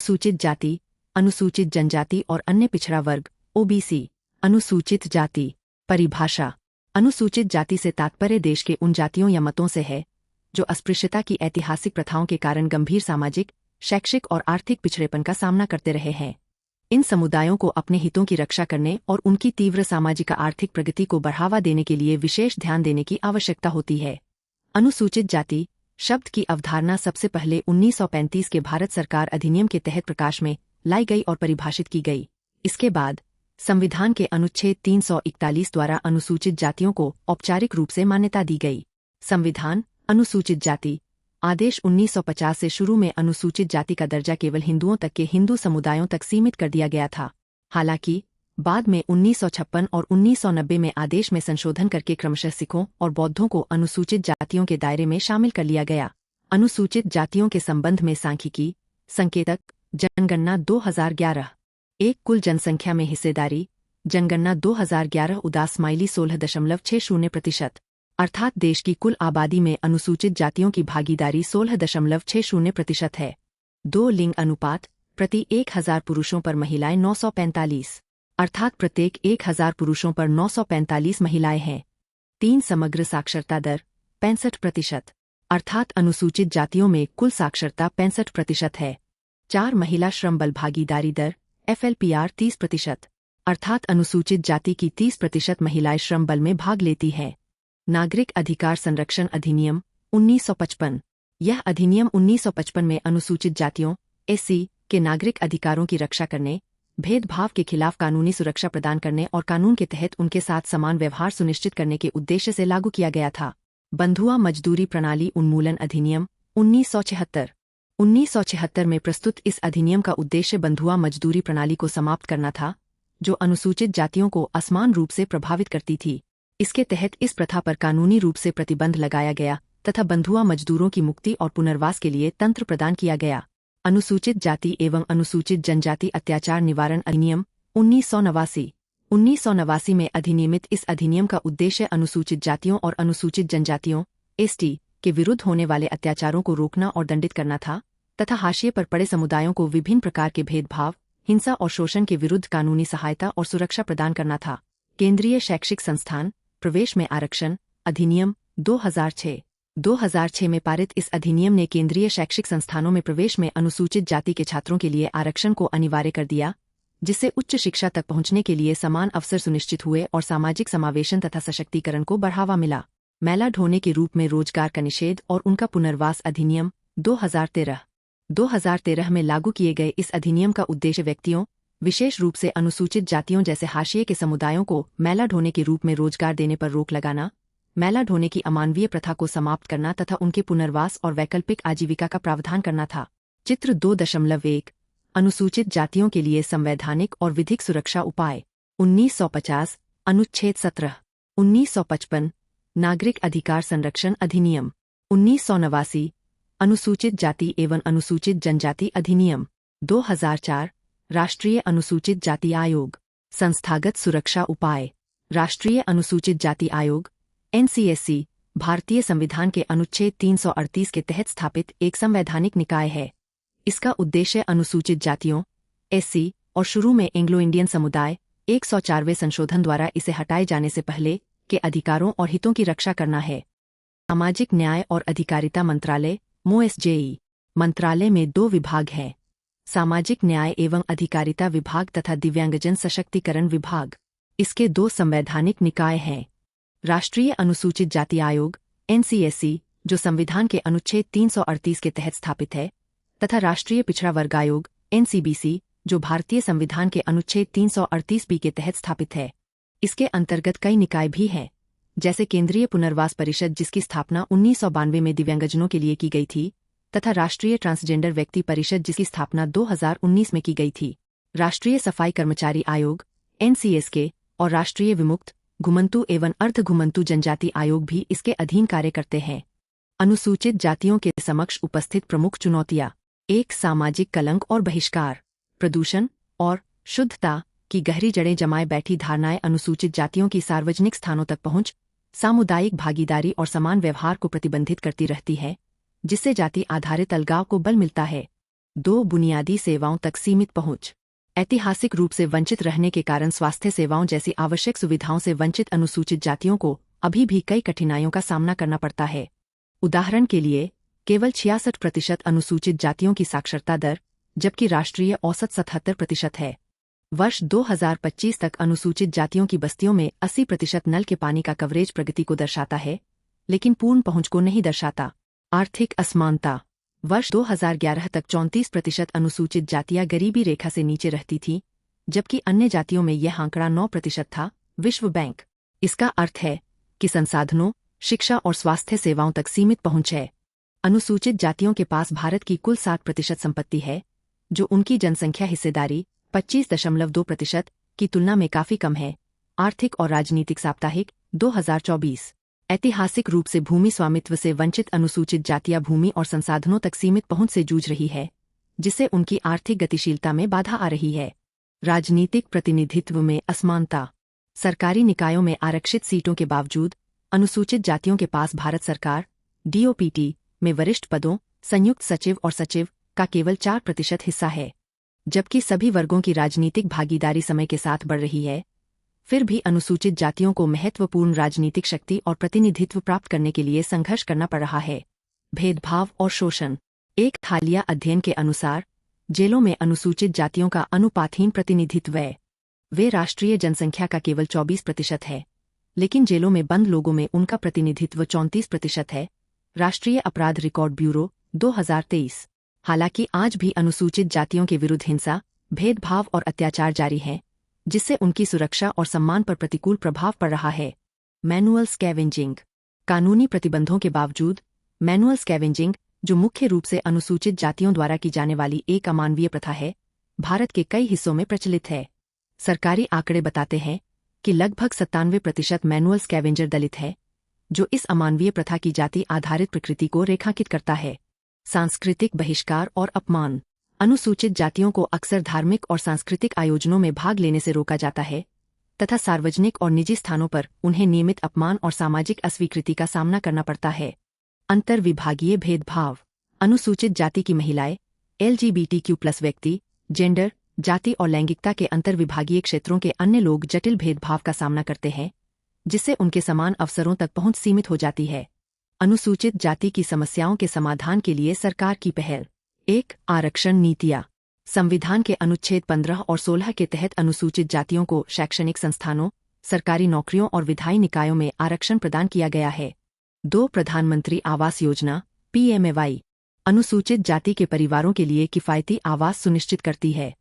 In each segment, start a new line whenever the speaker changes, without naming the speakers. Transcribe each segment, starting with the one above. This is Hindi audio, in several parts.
सूचित जाति, अनुसूचित जनजाति और अन्य पिछड़ा वर्ग ओबीसी। अनुसूचित जाति परिभाषा। अनुसूचित जाति से तात्पर्य देश के उन जातियों या मतों से है जो अस्पृश्यता की ऐतिहासिक प्रथाओं के कारण गंभीर सामाजिक, शैक्षिक और आर्थिक पिछड़ेपन का सामना करते रहे हैं। इन समुदायों को अपने हितों की रक्षा करने और उनकी तीव्र सामाजिक आर्थिक प्रगति को बढ़ावा देने के लिए विशेष ध्यान देने की आवश्यकता होती है। अनुसूचित जाति शब्द की अवधारणा सबसे पहले 1935 के भारत सरकार अधिनियम के तहत प्रकाश में लाई गई और परिभाषित की गई। इसके बाद संविधान के अनुच्छेद 341 द्वारा अनुसूचित जातियों को औपचारिक रूप से मान्यता दी गई। संविधान अनुसूचित जाति आदेश 1950 से शुरू में अनुसूचित जाति का दर्जा केवल हिंदुओं तक के हिंदू समुदायों तक सीमित कर दिया गया था। हालांकि बाद में 1956 और 1990 में आदेश में संशोधन करके क्रमशः सिखों और बौद्धों को अनुसूचित जातियों के दायरे में शामिल कर लिया गया। अनुसूचित जातियों के संबंध में सांख्यिकी संकेतक जनगणना 2011 एक कुल जनसंख्या में हिस्सेदारी जनगणना 2011 उदास स्माइली 16.60% अर्थात देश की कुल आबादी में अनुसूचित जातियों की भागीदारी 16.60% है। 2 लिंग अनुपात प्रति 1000 पुरुषों पर महिलाएं 945 अर्थात प्रत्येक 1000 पुरुषों पर 945 महिलाएं हैं। 3 समग्र साक्षरता दर 65% अर्थात अनुसूचित जातियों में कुल साक्षरता 65% है। 4 महिला श्रम बल भागीदारी दर FLPR 30% अर्थात अनुसूचित जाति की 30% महिलाएं श्रम बल में भाग लेती हैं। नागरिक अधिकार संरक्षण अधिनियम 1955 यह अधिनियम 1955 में अनुसूचित जातियों SC के नागरिक अधिकारों की रक्षा करने, भेदभाव के खिलाफ कानूनी सुरक्षा प्रदान करने और कानून के तहत उनके साथ समान व्यवहार सुनिश्चित करने के उद्देश्य से लागू किया गया था। बंधुआ मजदूरी प्रणाली उन्मूलन अधिनियम 1976 1976 में प्रस्तुत इस अधिनियम का उद्देश्य बंधुआ मजदूरी प्रणाली को समाप्त करना था, जो अनुसूचित जातियों को असमान रूप से प्रभावित करती थी। इसके तहत इस प्रथा पर कानूनी रूप से प्रतिबंध लगाया गया तथा बंधुआ मजदूरों की मुक्ति और पुनर्वास के लिए तंत्र प्रदान किया गया। अनुसूचित जाति एवं अनुसूचित जनजाति अत्याचार निवारण अधिनियम 1989 1989 में अधिनियमित इस अधिनियम का उद्देश्य अनुसूचित जातियों और अनुसूचित जनजातियों ST के विरुद्ध होने वाले अत्याचारों को रोकना और दंडित करना था तथा हाशिए पर पड़े समुदायों को विभिन्न प्रकार के भेदभाव, हिंसा और शोषण के विरुद्ध कानूनी सहायता और सुरक्षा प्रदान करना था। केंद्रीय शैक्षिक संस्थान प्रवेश में आरक्षण अधिनियम 2006 में पारित इस अधिनियम ने केंद्रीय शैक्षिक संस्थानों में प्रवेश में अनुसूचित जाति के छात्रों के लिए आरक्षण को अनिवार्य कर दिया, जिससे उच्च शिक्षा तक पहुंचने के लिए समान अवसर सुनिश्चित हुए और सामाजिक समावेशन तथा सशक्तिकरण को बढ़ावा मिला। मैला ढोने के रूप में रोजगार का निषेध और उनका पुनर्वास अधिनियम 2013 में लागू किए गए इस अधिनियम का उद्देश्य व्यक्तियों, विशेष रूप से अनुसूचित जातियों जैसे हाशिए के समुदायों को मैला ढोने के रूप में रोजगार देने पर रोक लगाना, मैला ढोने की अमानवीय प्रथा को समाप्त करना तथा उनके पुनर्वास और वैकल्पिक आजीविका का प्रावधान करना था। चित्र 2.1 अनुसूचित जातियों के लिए संवैधानिक और विधिक सुरक्षा उपाय 1950 अनुच्छेद 17 1955 नागरिक अधिकार संरक्षण अधिनियम 1989 अनुसूचित जाति एवं अनुसूचित जनजाति अधिनियम 2004 राष्ट्रीय अनुसूचित जाति आयोग संस्थागत सुरक्षा उपाय राष्ट्रीय अनुसूचित जाति आयोग NCSC भारतीय संविधान के अनुच्छेद 338 के तहत स्थापित एक संवैधानिक निकाय है। इसका उद्देश्य अनुसूचित जातियों SC और शुरू में एंग्लो इंडियन समुदाय 104वें संशोधन द्वारा इसे हटाए जाने से पहले के अधिकारों और हितों की रक्षा करना है। सामाजिक न्याय और अधिकारिता मंत्रालय MoSJE मंत्रालय में 2 विभाग हैं, सामाजिक न्याय एवं अधिकारिता विभाग तथा दिव्यांगजन सशक्तिकरण विभाग। इसके 2 संवैधानिक निकाय हैं, राष्ट्रीय अनुसूचित जाति आयोग NCSC जो संविधान के अनुच्छेद 338 के तहत स्थापित है तथा राष्ट्रीय पिछड़ा वर्ग आयोग NCBC जो भारतीय संविधान के अनुच्छेद 338B के तहत स्थापित है। इसके अंतर्गत कई निकाय भी हैं, जैसे केंद्रीय पुनर्वास परिषद जिसकी स्थापना 1992 में दिव्यांगजनों के लिए की गई थी तथा राष्ट्रीय ट्रांसजेंडर व्यक्ति परिषद जिसकी स्थापना 2019 में की गई थी। राष्ट्रीय सफाई कर्मचारी आयोग NCSK और राष्ट्रीय विमुक्त घुमंतु एवं अर्ध घुमंतु जनजाति आयोग भी इसके अधीन कार्य करते हैं। अनुसूचित जातियों के समक्ष उपस्थित प्रमुख चुनौतियां 1 सामाजिक कलंक और बहिष्कार, प्रदूषण और शुद्धता की गहरी जड़ें जमाए बैठी धारणाएं अनुसूचित जातियों की सार्वजनिक स्थानों तक पहुंच, सामुदायिक भागीदारी और समान व्यवहार को प्रतिबंधित करती रहती है, जिससे जाति आधारित अलगाव को बल मिलता है। 2 बुनियादी सेवाओं तक सीमित पहुंच। ऐतिहासिक रूप से वंचित रहने के कारण स्वास्थ्य सेवाओं जैसी आवश्यक सुविधाओं से वंचित अनुसूचित जातियों को अभी भी कई कठिनाइयों का सामना करना पड़ता है। उदाहरण के लिए, केवल 66% अनुसूचित जातियों की साक्षरता दर, जबकि राष्ट्रीय औसत 77% है। वर्ष 2025 तक अनुसूचित जातियों की बस्तियों में 80% नल के पानी का कवरेज प्रगति को दर्शाता है, लेकिन पूर्ण पहुंच को नहीं दर्शाता। आर्थिक असमानता। वर्ष 2011 तक 34% अनुसूचित जातियां गरीबी रेखा से नीचे रहती थीं, जबकि अन्य जातियों में यह आंकड़ा 9% था। विश्व बैंक। इसका अर्थ है कि संसाधनों, शिक्षा और स्वास्थ्य सेवाओं तक सीमित पहुंच है। अनुसूचित जातियों के पास भारत की कुल 60% संपत्ति है, जो उनकी जनसंख्या हिस्सेदारी 25.2% की तुलना में काफी कम है। आर्थिक और राजनीतिक साप्ताहिक 2024। ऐतिहासिक रूप से भूमि स्वामित्व से वंचित अनुसूचित जातियां भूमि और संसाधनों तक सीमित पहुंच से जूझ रही है, जिससे उनकी आर्थिक गतिशीलता में बाधा आ रही है। राजनीतिक प्रतिनिधित्व में असमानता। सरकारी निकायों में आरक्षित सीटों के बावजूद अनुसूचित जातियों के पास भारत सरकार DOPT में वरिष्ठ पदों, संयुक्त सचिव और सचिव का केवल 4% हिस्सा है। जबकि सभी वर्गों की राजनीतिक भागीदारी समय के साथ बढ़ रही है, फिर भी अनुसूचित जातियों को महत्वपूर्ण राजनीतिक शक्ति और प्रतिनिधित्व प्राप्त करने के लिए संघर्ष करना पड़ रहा है। भेदभाव और शोषण। एक हालिया अध्ययन के अनुसार जेलों में अनुसूचित जातियों का अनुपातहीन प्रतिनिधित्व है। वे राष्ट्रीय जनसंख्या का केवल 24% है, लेकिन जेलों में बंद लोगों में उनका प्रतिनिधित्व 34% है। राष्ट्रीय अपराध रिकॉर्ड ब्यूरो 2023। हालांकि आज भी अनुसूचित जातियों के विरुद्ध हिंसा, भेदभाव और अत्याचार जारी हैं, जिससे उनकी सुरक्षा और सम्मान पर प्रतिकूल प्रभाव पड़ रहा है। Manual scavenging. कानूनी प्रतिबंधों के बावजूद मैनुअल स्कैवेंजिंग, जो मुख्य रूप से अनुसूचित जातियों द्वारा की जाने वाली एक अमानवीय प्रथा है, भारत के कई हिस्सों में प्रचलित है। सरकारी आंकड़े बताते हैं कि लगभग 97% मैनुअल स्कैवेंजर दलित है, जो इस अमानवीय प्रथा की जाति आधारित प्रकृति को रेखांकित करता है। सांस्कृतिक बहिष्कार और अपमान। अनुसूचित जातियों को अक्सर धार्मिक और सांस्कृतिक आयोजनों में भाग लेने से रोका जाता है तथा सार्वजनिक और निजी स्थानों पर उन्हें नियमित अपमान और सामाजिक अस्वीकृति का सामना करना पड़ता है। अंतर्विभागीय भेदभाव। अनुसूचित जाति की महिलाएं, LGBTQ+ व्यक्ति, जेंडर, जाति और लैंगिकता के अंतर्विभागीय क्षेत्रों के अन्य लोग जटिल भेदभाव का सामना करते हैं, जिससे उनके समान अवसरों तक पहुंच सीमित हो जाती है। अनुसूचित जाति की समस्याओं के समाधान के लिए सरकार की पहल। 1. आरक्षण नीतियाँ। संविधान के अनुच्छेद 15 और 16 के तहत अनुसूचित जातियों को शैक्षणिक संस्थानों, सरकारी नौकरियों और विधायी निकायों में आरक्षण प्रदान किया गया है। 2. प्रधानमंत्री आवास योजना PMAY अनुसूचित जाति के परिवारों के लिए किफायती आवास सुनिश्चित करती है।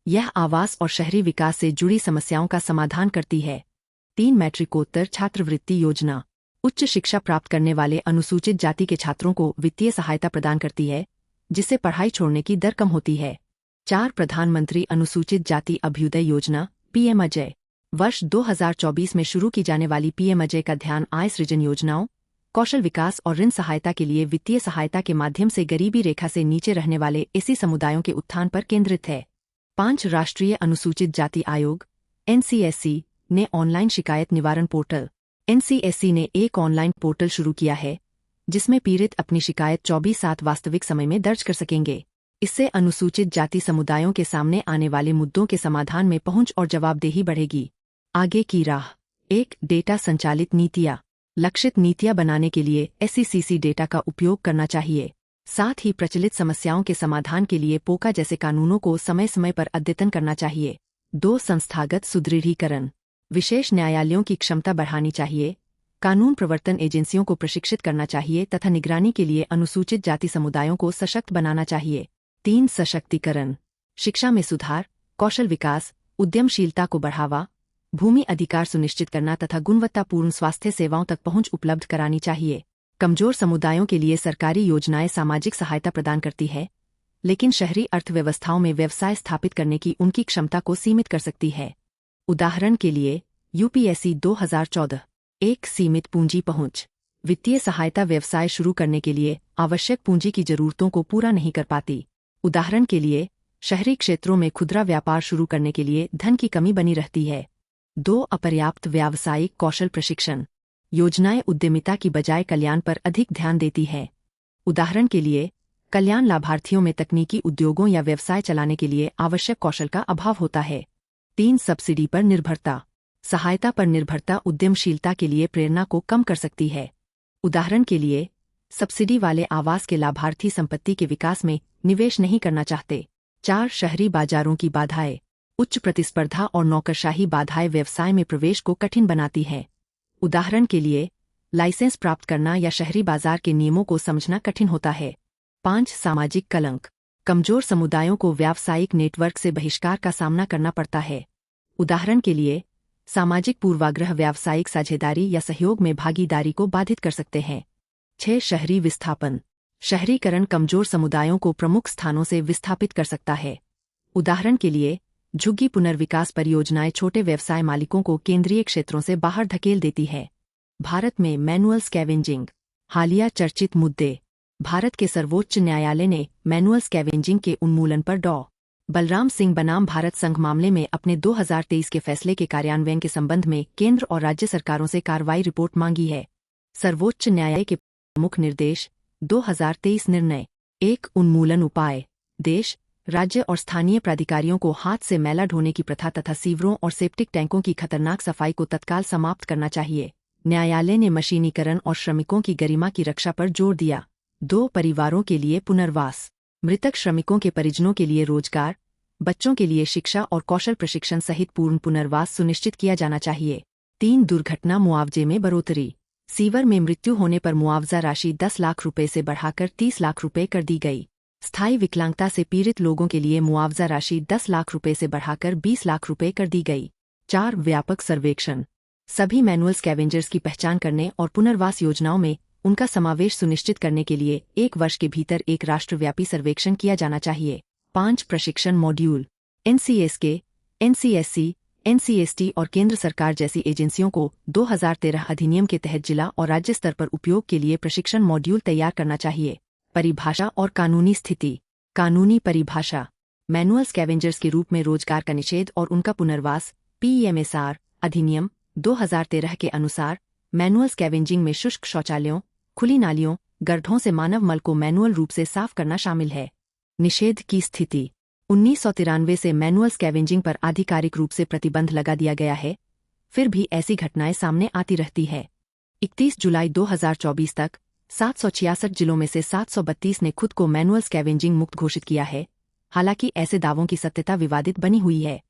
यह आवास और शहरी विकास से जुड़ी समस्याओं का समाधान करती है। 3. मैट्रिकोत्तर छात्रवृत्ति योजना उच्च शिक्षा प्राप्त करने वाले अनुसूचित जाति के छात्रों को वित्तीय सहायता प्रदान करती है, जिससे पढ़ाई छोड़ने की दर कम होती है। 4. प्रधानमंत्री अनुसूचित जाति अभ्युदय योजना PMAY वर्ष 2024 में शुरू की जाने वाली PMAY का ध्यान आय सृजन योजनाओं, कौशल विकास और ऋण सहायता के लिए वित्तीय सहायता के माध्यम से गरीबी रेखा से नीचे रहने वाले ऐसी समुदायों के उत्थान पर केंद्रित है। 5. राष्ट्रीय अनुसूचित जाति आयोग NCSC ने ऑनलाइन शिकायत निवारण पोर्टल NCSC ने एक ऑनलाइन पोर्टल शुरू किया है, जिसमें पीड़ित अपनी शिकायत 24/7 वास्तविक समय में दर्ज कर सकेंगे। इससे अनुसूचित जाति समुदायों के सामने आने वाले मुद्दों के समाधान में पहुंच और जवाबदेही बढ़ेगी। आगे की राह। 1. डेटा संचालित नीतियाँ। लक्षित नीतियाँ बनाने के लिए SECC डेटा का उपयोग करना चाहिए। साथ ही प्रचलित समस्याओं के समाधान के लिए पोका जैसे कानूनों को समय समय पर अद्यतन करना चाहिए। 2. संस्थागत सुदृढ़ीकरण। विशेष न्यायालयों की क्षमता बढ़ानी चाहिए, कानून प्रवर्तन एजेंसियों को प्रशिक्षित करना चाहिए तथा निगरानी के लिए अनुसूचित जाति समुदायों को सशक्त बनाना चाहिए। 3. सशक्तिकरण। शिक्षा में सुधार, कौशल विकास, उद्यमशीलता को बढ़ावा, भूमि अधिकार सुनिश्चित करना तथा गुणवत्तापूर्ण स्वास्थ्य सेवाओं तक पहुंच उपलब्ध करानी चाहिए। कमजोर समुदायों के लिए सरकारी योजनाएं सामाजिक सहायता प्रदान करती है, लेकिन शहरी अर्थव्यवस्थाओं में व्यवसाय स्थापित करने की उनकी क्षमता को सीमित कर सकती है। उदाहरण के लिए UPSC 2014। 1. सीमित पूंजी पहुंच। वित्तीय सहायता व्यवसाय शुरू करने के लिए आवश्यक पूंजी की जरूरतों को पूरा नहीं कर पाती। उदाहरण के लिए शहरी क्षेत्रों में खुदरा व्यापार शुरू करने के लिए धन की कमी बनी रहती है। 2. अपर्याप्त व्यावसायिक कौशल प्रशिक्षण। योजनाएं उद्यमिता की बजाय कल्याण पर अधिक ध्यान देती हैं। उदाहरण के लिए कल्याण लाभार्थियों में तकनीकी उद्योगों या व्यवसाय चलाने के लिए आवश्यक कौशल का अभाव होता है। 3 सब्सिडी पर निर्भरता। सहायता पर निर्भरता उद्यमशीलता के लिए प्रेरणा को कम कर सकती है। उदाहरण के लिए, सब्सिडी वाले आवास के लाभार्थी संपत्ति के विकास में निवेश नहीं करना चाहते। 4 शहरी बाजारों की बाधाएं। उच्च प्रतिस्पर्धा और नौकरशाही बाधाएं व्यवसाय में प्रवेश को कठिन बनाती हैं। उदाहरण के लिए, लाइसेंस प्राप्त करना या शहरी बाजार के नियमों को समझना कठिन होता है। 5 सामाजिक कलंक। कमजोर समुदायों को व्यावसायिक नेटवर्क से बहिष्कार का सामना करना पड़ता है। उदाहरण के लिए, सामाजिक पूर्वाग्रह व्यावसायिक साझेदारी या सहयोग में भागीदारी को बाधित कर सकते हैं। 6 शहरी विस्थापन। शहरीकरण कमजोर समुदायों को प्रमुख स्थानों से विस्थापित कर सकता है। उदाहरण के लिए, झुग्गी पुनर्विकास परियोजनाएं छोटे व्यवसाय मालिकों को केंद्रीय क्षेत्रों से बाहर धकेल देती है। भारत में मैनुअल स्कैवेंजिंग। हालिया चर्चित मुद्दे। भारत के सर्वोच्च न्यायालय ने मैनुअल स्कैवेंजिंग के उन्मूलन पर डॉ. बलराम सिंह बनाम भारत संघ मामले में अपने 2023 के फैसले के कार्यान्वयन के संबंध में केंद्र और राज्य सरकारों से कार्रवाई रिपोर्ट मांगी है। सर्वोच्च न्यायालय के प्रमुख निर्देश। 2023 निर्णय। 1 उन्मूलन उपाय। देश, राज्य और स्थानीय प्राधिकारियों को हाथ से मैला ढोने की प्रथा तथा सीवरों और सेप्टिक टैंकों की खतरनाक सफाई को तत्काल समाप्त करना चाहिए। न्यायालय ने मशीनीकरण और श्रमिकों की गरिमा की रक्षा पर जोर दिया। 2 परिवारों के लिए पुनर्वास। मृतक श्रमिकों के परिजनों के लिए रोजगार, बच्चों के लिए शिक्षा और कौशल प्रशिक्षण सहित पूर्ण पुनर्वास सुनिश्चित किया जाना चाहिए। 3 दुर्घटना मुआवजे में बढ़ोतरी। सीवर में मृत्यु होने पर मुआवजा राशि 10 लाख रुपए से बढ़ाकर 30 लाख रुपए कर दी गई। स्थायी विकलांगता से पीड़ित लोगों के लिए मुआवजा राशि 10 लाख रुपए से बढ़ाकर 20 लाख रुपए कर दी गई। 4 व्यापक सर्वेक्षण। सभी मैनुअल स्कैवेंजर्स की पहचान करने और पुनर्वास योजनाओं में उनका समावेश सुनिश्चित करने के लिए 1 वर्ष के भीतर एक राष्ट्रव्यापी सर्वेक्षण किया जाना चाहिए। 5 प्रशिक्षण मॉड्यूल। NCSK, NCSC, NCST और केंद्र सरकार जैसी एजेंसियों को 2013 अधिनियम के तहत जिला और राज्य स्तर पर उपयोग के लिए प्रशिक्षण मॉड्यूल तैयार करना चाहिए। परिभाषा और कानूनी स्थिति। कानूनी परिभाषा। मैनुअल स्कैवेंजर्स के रूप में रोजगार का निषेध और उनका पुनर्वास। PEMSR अधिनियम 2013 के अनुसार मैनुअल स्कैवेंजिंग में शुष्क शौचालयों, खुली नालियों, गड्ढों से मानव मल को मैनुअल रूप से साफ करना शामिल है। निषेध की स्थिति। 1993 से मैनुअल स्कैवेंजिंग पर आधिकारिक रूप से प्रतिबंध लगा दिया गया है, फिर भी ऐसी घटनाएं सामने आती रहती है। 31 जुलाई 2024 तक 766 जिलों में से 732 ने खुद को मैनुअल स्कैवेंजिंग मुक्त घोषित किया है, हालांकि ऐसे दावों की सत्यता विवादित बनी हुई है।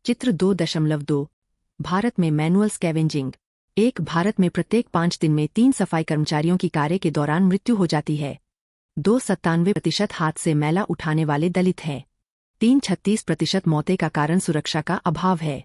चित्र 2.2। भारत में मैनुअल स्कैवेंजिंग। 1 भारत में प्रत्येक 5 दिन में 3 सफाई कर्मचारियों की कार्य के दौरान मृत्यु हो जाती है। 2 97% हाथ से मैला उठाने वाले दलित हैं। 3 36% मौतें का कारण सुरक्षा का अभाव है।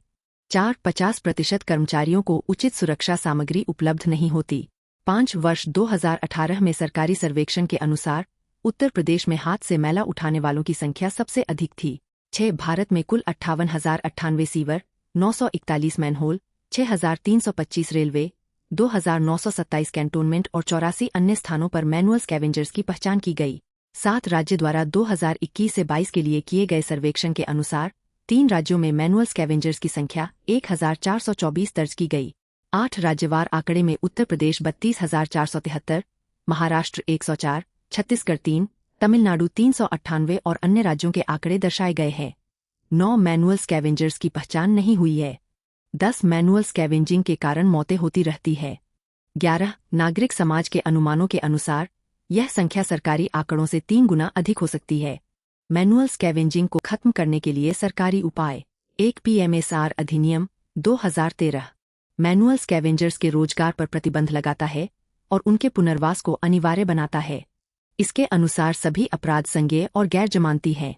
4 50% कर्मचारियों को उचित सुरक्षा सामग्री उपलब्ध नहीं होती। 5 वर्ष 2018 में सरकारी सर्वेक्षण के अनुसार उत्तर प्रदेश में हाथ से मैला उठाने वालों की संख्या सबसे अधिक थी। 6 भारत में कुल 58,098 सीवर, 941 मैनहोल, 6,325 रेलवे, 2,927 कैंटोनमेंट और 84 अन्य स्थानों पर मैनुअल स्कैवेंजर्स की पहचान की गई। 7 राज्य द्वारा 2021 से 22 के लिए किए गए सर्वेक्षण के अनुसार 3 राज्यों में मैनुअल स्कैवेंजर्स की संख्या 1,424 दर्ज की गई। 8 राज्यवार आंकड़े में उत्तर प्रदेश 32,473, महाराष्ट्र 104, छत्तीसगढ़ 3, तमिलनाडु 398 और अन्य राज्यों के आंकड़े दर्शाए गए हैं। 9 मैनुअल स्कैवेंजर्स की पहचान नहीं हुई है। 10 मैनुअल स्कैवेंजिंग के कारण मौतें होती रहती है। 11 नागरिक समाज के अनुमानों के अनुसार यह संख्या सरकारी आंकड़ों से 3 गुना अधिक हो सकती है। मैनुअल स्कैवेंजिंग को खत्म करने के लिए सरकारी उपाय। 1 PMSR अधिनियम 2013 मैनुअल स्कैवेंजर्स के रोजगार पर प्रतिबंध लगाता है और उनके पुनर्वास को अनिवार्य बनाता है। इसके अनुसार सभी अपराध संज्ञेय और गैर जमानती हैं।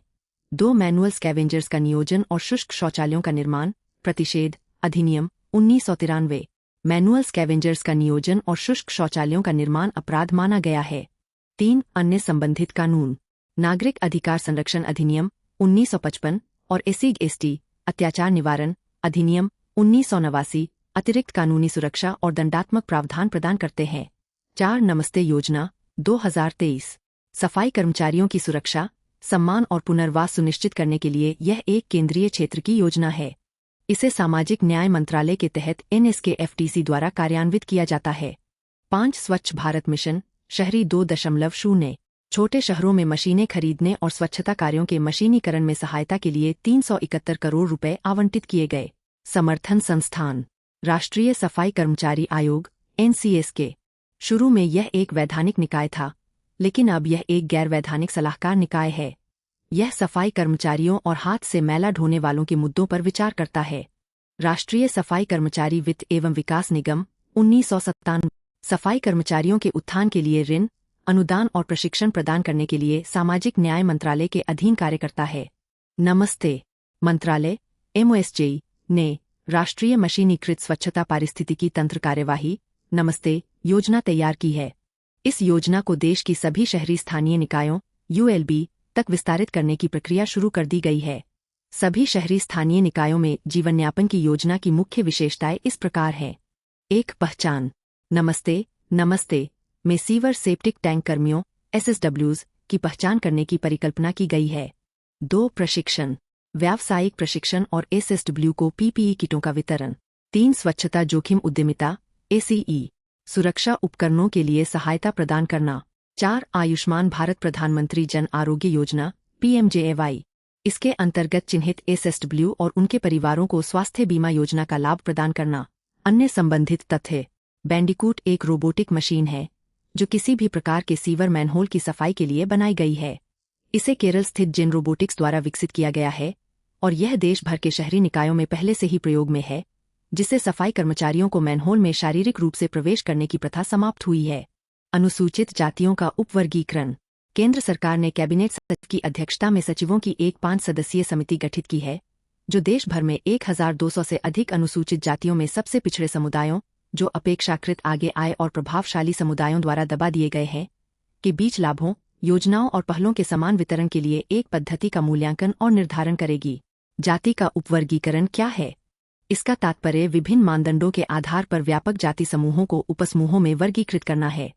2 मैनुअल स्कैवेंजर्स का नियोजन और शुष्क शौचालयों का निर्माण। प्रतिषेध अधिनियम 1993 मैनुअल स्कैवेंजर्स का नियोजन और शुष्क शौचालयों का निर्माण अपराध माना गया है। 3 अन्य संबंधित कानून। नागरिक अधिकार संरक्षण अधिनियम 1955 और SC/ST अत्याचार निवारण अधिनियम 1989 अतिरिक्त कानूनी सुरक्षा और दंडात्मक प्रावधान प्रदान करते हैं। 4 नमस्ते योजना 2023 सफाई कर्मचारियों की सुरक्षा, सम्मान और पुनर्वास सुनिश्चित करने के लिए यह एक केंद्रीय क्षेत्र की योजना है। इसे सामाजिक न्याय मंत्रालय के तहत NSKFTC द्वारा कार्यान्वित किया जाता है। 5 स्वच्छ भारत मिशन शहरी 2.0 छोटे शहरों में मशीनें खरीदने और स्वच्छता कार्यों के मशीनीकरण में सहायता के लिए 371 करोड़ रुपए आवंटित किए गए। समर्थन संस्थान राष्ट्रीय सफाई कर्मचारी आयोग NCS के शुरू में यह एक वैधानिक निकाय था, लेकिन अब यह एक गैर वैधानिक सलाहकार निकाय है। यह सफाई कर्मचारियों और हाथ से मैला ढोने वालों के मुद्दों पर विचार करता है। राष्ट्रीय सफाई कर्मचारी वित्त एवं विकास निगम 1997 सफाई कर्मचारियों के उत्थान के लिए ऋण, अनुदान और प्रशिक्षण प्रदान करने के लिए सामाजिक न्याय मंत्रालय के अधीन कार्य करता है। नमस्ते मंत्रालय MOSJ ने राष्ट्रीय मशीनीकृत स्वच्छता पारिस्थितिकी तंत्र कार्यवाही नमस्ते योजना तैयार की है। इस योजना को देश की सभी शहरी स्थानीय निकायों ULB तक विस्तारित करने की प्रक्रिया शुरू कर दी गई है। सभी शहरी स्थानीय निकायों में जीवनयापन की योजना की मुख्य विशेषताएं इस प्रकार हैं। 1. पहचान नमस्ते में सीवर सेप्टिक टैंक कर्मियों SSWs की पहचान करने की परिकल्पना की गई है। 2. प्रशिक्षण व्यावसायिक प्रशिक्षण और SSW को PPE किटों का वितरण। 3. स्वच्छता जोखिम उद्यमिता ACE सुरक्षा उपकरणों के लिए सहायता प्रदान करना। 4. आयुष्मान भारत प्रधानमंत्री जन आरोग्य योजना PMJAY इसके अंतर्गत चिन्हित SSW और उनके परिवारों को स्वास्थ्य बीमा योजना का लाभ प्रदान करना। अन्य संबंधित तथ्य बैंडिकूट एक रोबोटिक मशीन है जो किसी भी प्रकार के सीवर मैनहोल की सफाई के लिए बनाई गई है। इसे केरल स्थित जिन रोबोटिक्स द्वारा विकसित किया गया है और यह देश भर के शहरी निकायों में पहले से ही प्रयोग में है, जिससे सफाई कर्मचारियों को मैनहोल में शारीरिक रूप से प्रवेश करने की प्रथा समाप्त हुई है। अनुसूचित जातियों का उपवर्गीकरण केंद्र सरकार ने कैबिनेट सचिव की अध्यक्षता में सचिवों की एक 5 सदस्यीय समिति गठित की है, जो देश भर में 1200 से अधिक अनुसूचित जातियों में सबसे पिछड़े समुदायों, जो अपेक्षाकृत आगे आए और प्रभावशाली समुदायों द्वारा दबा दिए गए हैं, के बीच लाभों, योजनाओं और पहलों के समान वितरण के लिए एक पद्धति का मूल्यांकन और निर्धारण करेगी। जाति का उपवर्गीकरण क्या है? इसका तात्पर्य विभिन्न मानदंडों के आधार पर व्यापक जाति समूहों को उपसमूहों में वर्गीकृत करना है।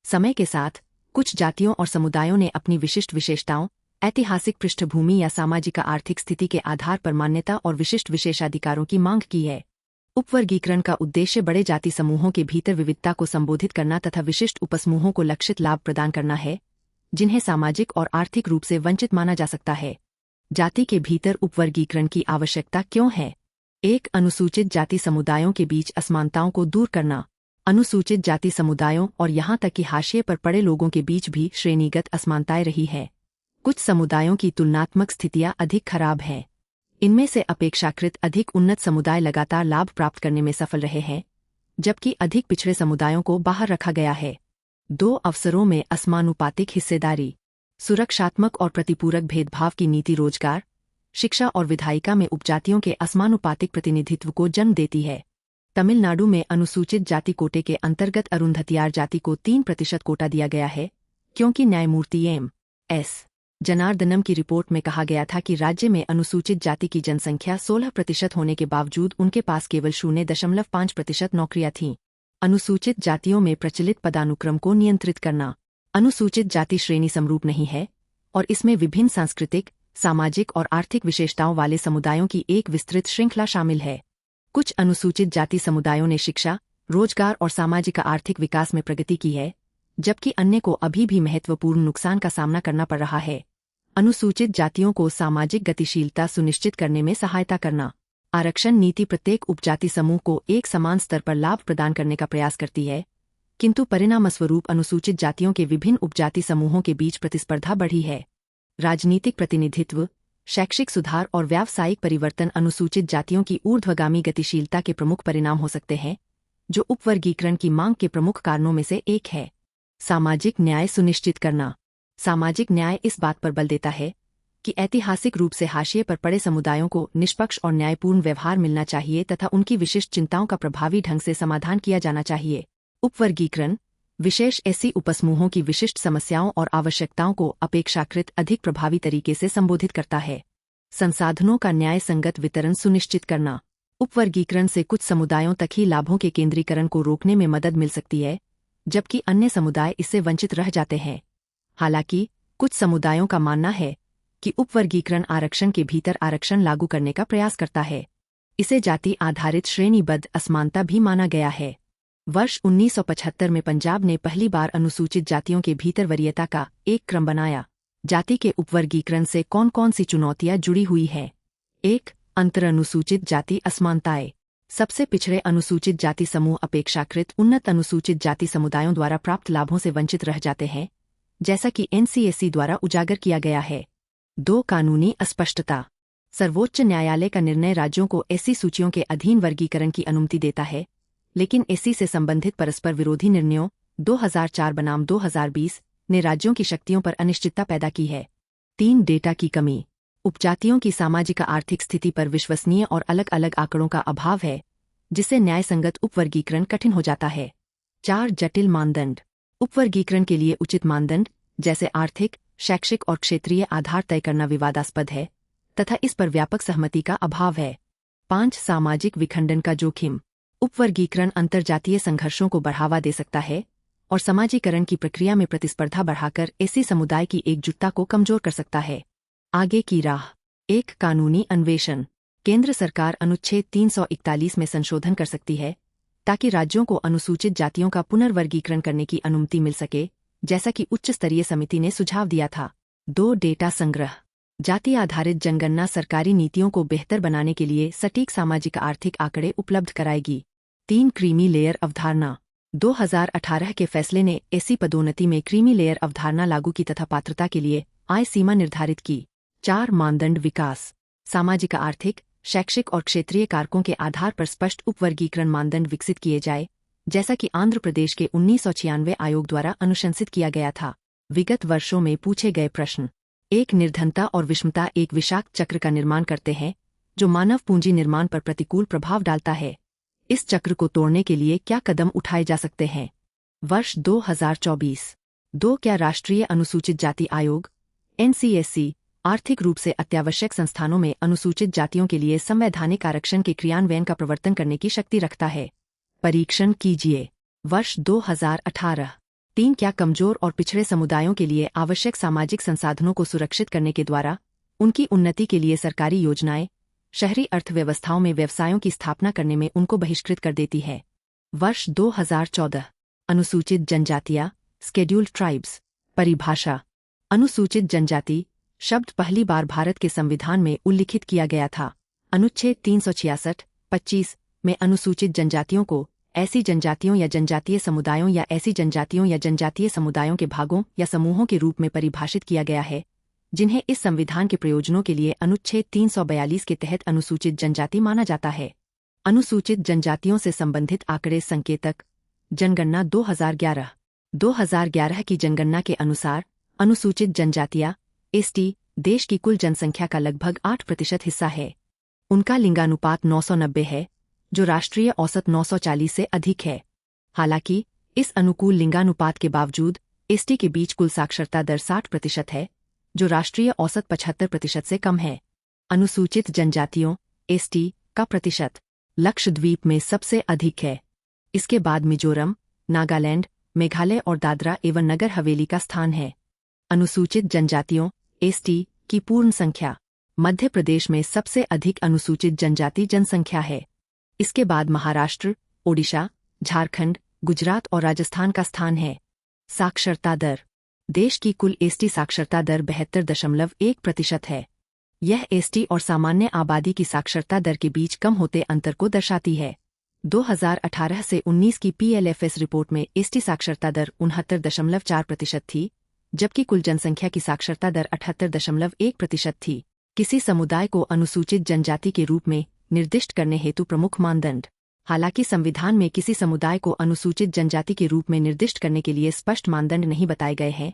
समय के साथ कुछ जातियों और समुदायों ने अपनी विशिष्ट विशेषताओं, ऐतिहासिक पृष्ठभूमि या सामाजिक आर्थिक स्थिति के आधार पर मान्यता और विशिष्ट विशेषाधिकारों की मांग की है। उपवर्गीकरण का उद्देश्य बड़े जाति समूहों के भीतर विविधता को संबोधित करना तथा विशिष्ट उपसमूहों को लक्षित लाभ प्रदान करना है, जिन्हें सामाजिक और आर्थिक रूप से वंचित माना जा सकता है। जाति के भीतर उपवर्गीकरण की आवश्यकता क्यों है? 1. अनुसूचित जाति समुदायों के बीच असमानताओं को दूर करना। अनुसूचित जाति समुदायों और यहां तक कि हाशिए पर पड़े लोगों के बीच भी श्रेणीगत असमानताएं रही है। कुछ समुदायों की तुलनात्मक स्थितियां अधिक खराब हैं। इनमें से अपेक्षाकृत अधिक उन्नत समुदाय लगातार लाभ प्राप्त करने में सफल रहे हैं, जबकि अधिक पिछड़े समुदायों को बाहर रखा गया है। 2. अवसरों में असमानुपातिक हिस्सेदारी। सुरक्षात्मक और प्रतिपूरक भेदभाव की नीति रोजगार, शिक्षा और विधायिका में उपजातियों के असमानुपातिक प्रतिनिधित्व को जन्म देती है। तमिलनाडु में अनुसूचित जाति कोटे के अंतर्गत अरुंधतियार जाति को 3% कोटा दिया गया है, क्योंकि न्यायमूर्ति M.S. जनार्दनम की रिपोर्ट में कहा गया था कि राज्य में अनुसूचित जाति की जनसंख्या 16% होने के बावजूद उनके पास केवल 0.5% नौकरियां थीं। अनुसूचित जातियों में प्रचलित पदानुक्रम को नियंत्रित करना। अनुसूचित जाति श्रेणी समरूप नहीं है और इसमें विभिन्न सांस्कृतिक, सामाजिक और आर्थिक विशेषताओं वाले समुदायों की एक विस्तृत श्रृंखला शामिल है। कुछ अनुसूचित जाति समुदायों ने शिक्षा, रोजगार और सामाजिक आर्थिक विकास में प्रगति की है, जबकि अन्य को अभी भी महत्वपूर्ण नुकसान का सामना करना पड़ रहा है। अनुसूचित जातियों को सामाजिक गतिशीलता सुनिश्चित करने में सहायता करना। आरक्षण नीति प्रत्येक उपजाति समूह को एक समान स्तर पर लाभ प्रदान करने का प्रयास करती है, किंतु परिणामस्वरूप अनुसूचित जातियों के विभिन्न उपजाति समूहों के बीच प्रतिस्पर्धा बढ़ी है। राजनीतिक प्रतिनिधित्व, शैक्षिक सुधार और व्यावसायिक परिवर्तन अनुसूचित जातियों की ऊर्ध्वगामी गतिशीलता के प्रमुख परिणाम हो सकते हैं, जो उपवर्गीकरण की मांग के प्रमुख कारणों में से एक है। सामाजिक न्याय सुनिश्चित करना। सामाजिक न्याय इस बात पर बल देता है कि ऐतिहासिक रूप से हाशिए पर पड़े समुदायों को निष्पक्ष और न्यायपूर्ण व्यवहार मिलना चाहिए तथा उनकी विशिष्ट चिंताओं का प्रभावी ढंग से समाधान किया जाना चाहिए। उपवर्गीकरण विशेष ऐसी उपसमूहों की विशिष्ट समस्याओं और आवश्यकताओं को अपेक्षाकृत अधिक प्रभावी तरीके से संबोधित करता है। संसाधनों का न्याय संगत वितरण सुनिश्चित करना। उपवर्गीकरण से कुछ समुदायों तक ही लाभों के केंद्रीकरण को रोकने में मदद मिल सकती है, जबकि अन्य समुदाय इससे वंचित रह जाते हैं। हालांकि कुछ समुदायों का मानना है कि उपवर्गीकरण आरक्षण के भीतर आरक्षण लागू करने का प्रयास करता है। इसे जाति आधारित श्रेणीबद्ध असमानता भी माना गया है। वर्ष 1975 में पंजाब ने पहली बार अनुसूचित जातियों के भीतर वरीयता का एक क्रम बनाया। जाति के उपवर्गीकरण से कौन कौन सी चुनौतियां जुड़ी हुई है? 1. अंतर अनुसूचित जाति असमानताएं। सबसे पिछड़े अनुसूचित जाति समूह अपेक्षाकृत उन्नत अनुसूचित जाति समुदायों द्वारा प्राप्त लाभों से वंचित रह जाते हैं, जैसा कि एनसीएसी द्वारा उजागर किया गया है। 2. कानूनी अस्पष्टता। सर्वोच्च न्यायालय का निर्णय राज्यों को ऐसी सूचियों के अधीन वर्गीकरण की अनुमति देता है, लेकिन एससी से संबंधित परस्पर विरोधी निर्णयों 2004 बनाम 2020 ने राज्यों की शक्तियों पर अनिश्चितता पैदा की है। 3. डेटा की कमी। उपजातियों की सामाजिक आर्थिक स्थिति पर विश्वसनीय और अलग अलग आंकड़ों का अभाव है, जिससे न्यायसंगत उपवर्गीकरण कठिन हो जाता है। 4. जटिल मानदंड। उपवर्गीकरण के लिए उचित मानदंड, जैसे आर्थिक, शैक्षिक और क्षेत्रीय आधार तय करना विवादास्पद है तथा इस पर व्यापक सहमति का अभाव है। 5. सामाजिक विखंडन का जोखिम। उपवर्गीकरण अंतरजातीय संघर्षों को बढ़ावा दे सकता है और समाजीकरण की प्रक्रिया में प्रतिस्पर्धा बढ़ाकर एससी समुदाय की एकजुटता को कमजोर कर सकता है। आगे की राह। 1. कानूनी अन्वेषण। केंद्र सरकार अनुच्छेद 341 में संशोधन कर सकती है ताकि राज्यों को अनुसूचित जातियों का पुनर्वर्गीकरण करने की अनुमति मिल सके, जैसा कि उच्च स्तरीय समिति ने सुझाव दिया था। 2. डेटा संग्रह। जाति आधारित जनगणना सरकारी नीतियों को बेहतर बनाने के लिए सटीक सामाजिक आर्थिक आंकड़े उपलब्ध कराएगी। 3. क्रीमी लेयर अवधारणा। 2018 के फैसले ने एससी पदोन्नति में क्रीमी लेयर अवधारणा लागू की तथा पात्रता के लिए आय सीमा निर्धारित की। 4. मानदंड विकास। सामाजिक आर्थिक, शैक्षिक और क्षेत्रीय कारकों के आधार पर स्पष्ट उपवर्गीकरण मानदंड विकसित किए जाए, जैसा कि आंध्र प्रदेश के 1996 आयोग द्वारा अनुशंसित किया गया था। विगत वर्षों में पूछे गए प्रश्न। 1. निर्धनता और विषमता एक विषाक्त चक्र का निर्माण करते हैं जो मानव पूंजी निर्माण पर प्रतिकूल प्रभाव डालता है। इस चक्र को तोड़ने के लिए क्या कदम उठाए जा सकते हैं? वर्ष 2024। 2. क्या राष्ट्रीय अनुसूचित जाति आयोग एनसीएससी आर्थिक रूप से अत्यावश्यक संस्थानों में अनुसूचित जातियों के लिए संवैधानिक आरक्षण के क्रियान्वयन का प्रवर्तन करने की शक्ति रखता है? परीक्षण कीजिए। वर्ष 2018। 3. क्या कमजोर और पिछड़े समुदायों के लिए आवश्यक सामाजिक संसाधनों को सुरक्षित करने के द्वारा उनकी उन्नति के लिए सरकारी योजनाएं शहरी अर्थव्यवस्थाओं में व्यवसायों की स्थापना करने में उनको बहिष्कृत कर देती है? वर्ष 2014। अनुसूचित जनजातियां स्केड्यूल्ड ट्राइब्स। परिभाषा। अनुसूचित जनजाति शब्द पहली बार भारत के संविधान में उल्लिखित किया गया था। अनुच्छेद 366(25) में अनुसूचित जनजातियों को ऐसी जनजातियों या जनजातीय समुदायों या ऐसी जनजातियों या जनजातीय समुदायों के भागों या समूहों के रूप में परिभाषित किया गया है जिन्हें इस संविधान के प्रयोजनों के लिए अनुच्छेद 342 के तहत अनुसूचित जनजाति माना जाता है। अनुसूचित जनजातियों से संबंधित आंकड़े संकेतक। जनगणना 2011। 2011 की जनगणना के अनुसार अनुसूचित जनजातियां एसटी देश की कुल जनसंख्या का लगभग 8% हिस्सा है। उनका लिंगानुपात 990 है, जो राष्ट्रीय औसत 940 से अधिक है। हालांकि इस अनुकूल लिंगानुपात के बावजूद एसटी के बीच कुल साक्षरता दर 60% है, जो राष्ट्रीय औसत 75% से कम है। अनुसूचित जनजातियों एसटी का प्रतिशत लक्षद्वीप में सबसे अधिक है। इसके बाद मिजोरम, नागालैंड, मेघालय और दादरा एवं नगर हवेली का स्थान है। अनुसूचित जनजातियों एसटी की पूर्ण संख्या। मध्य प्रदेश में सबसे अधिक अनुसूचित जनजाति जनसंख्या है। इसके बाद महाराष्ट्र, ओडिशा, झारखंड, गुजरात और राजस्थान का स्थान है। साक्षरता दर। देश की कुल एसटी साक्षरता दर 72.1% है। यह एसटी और सामान्य आबादी की साक्षरता दर के बीच कम होते अंतर को दर्शाती है। 2018 से 19 की पीएलएफएस रिपोर्ट में एसटी साक्षरता दर 69.4% थी, जबकि कुल जनसंख्या की साक्षरता दर 78.1% थी। किसी समुदाय को अनुसूचित जनजाति के रूप में निर्दिष्ट करने हेतु प्रमुख मानदंड। हालांकि संविधान में किसी समुदाय को अनुसूचित जनजाति के रूप में निर्दिष्ट करने के लिए स्पष्ट मानदंड नहीं बताए गए हैं,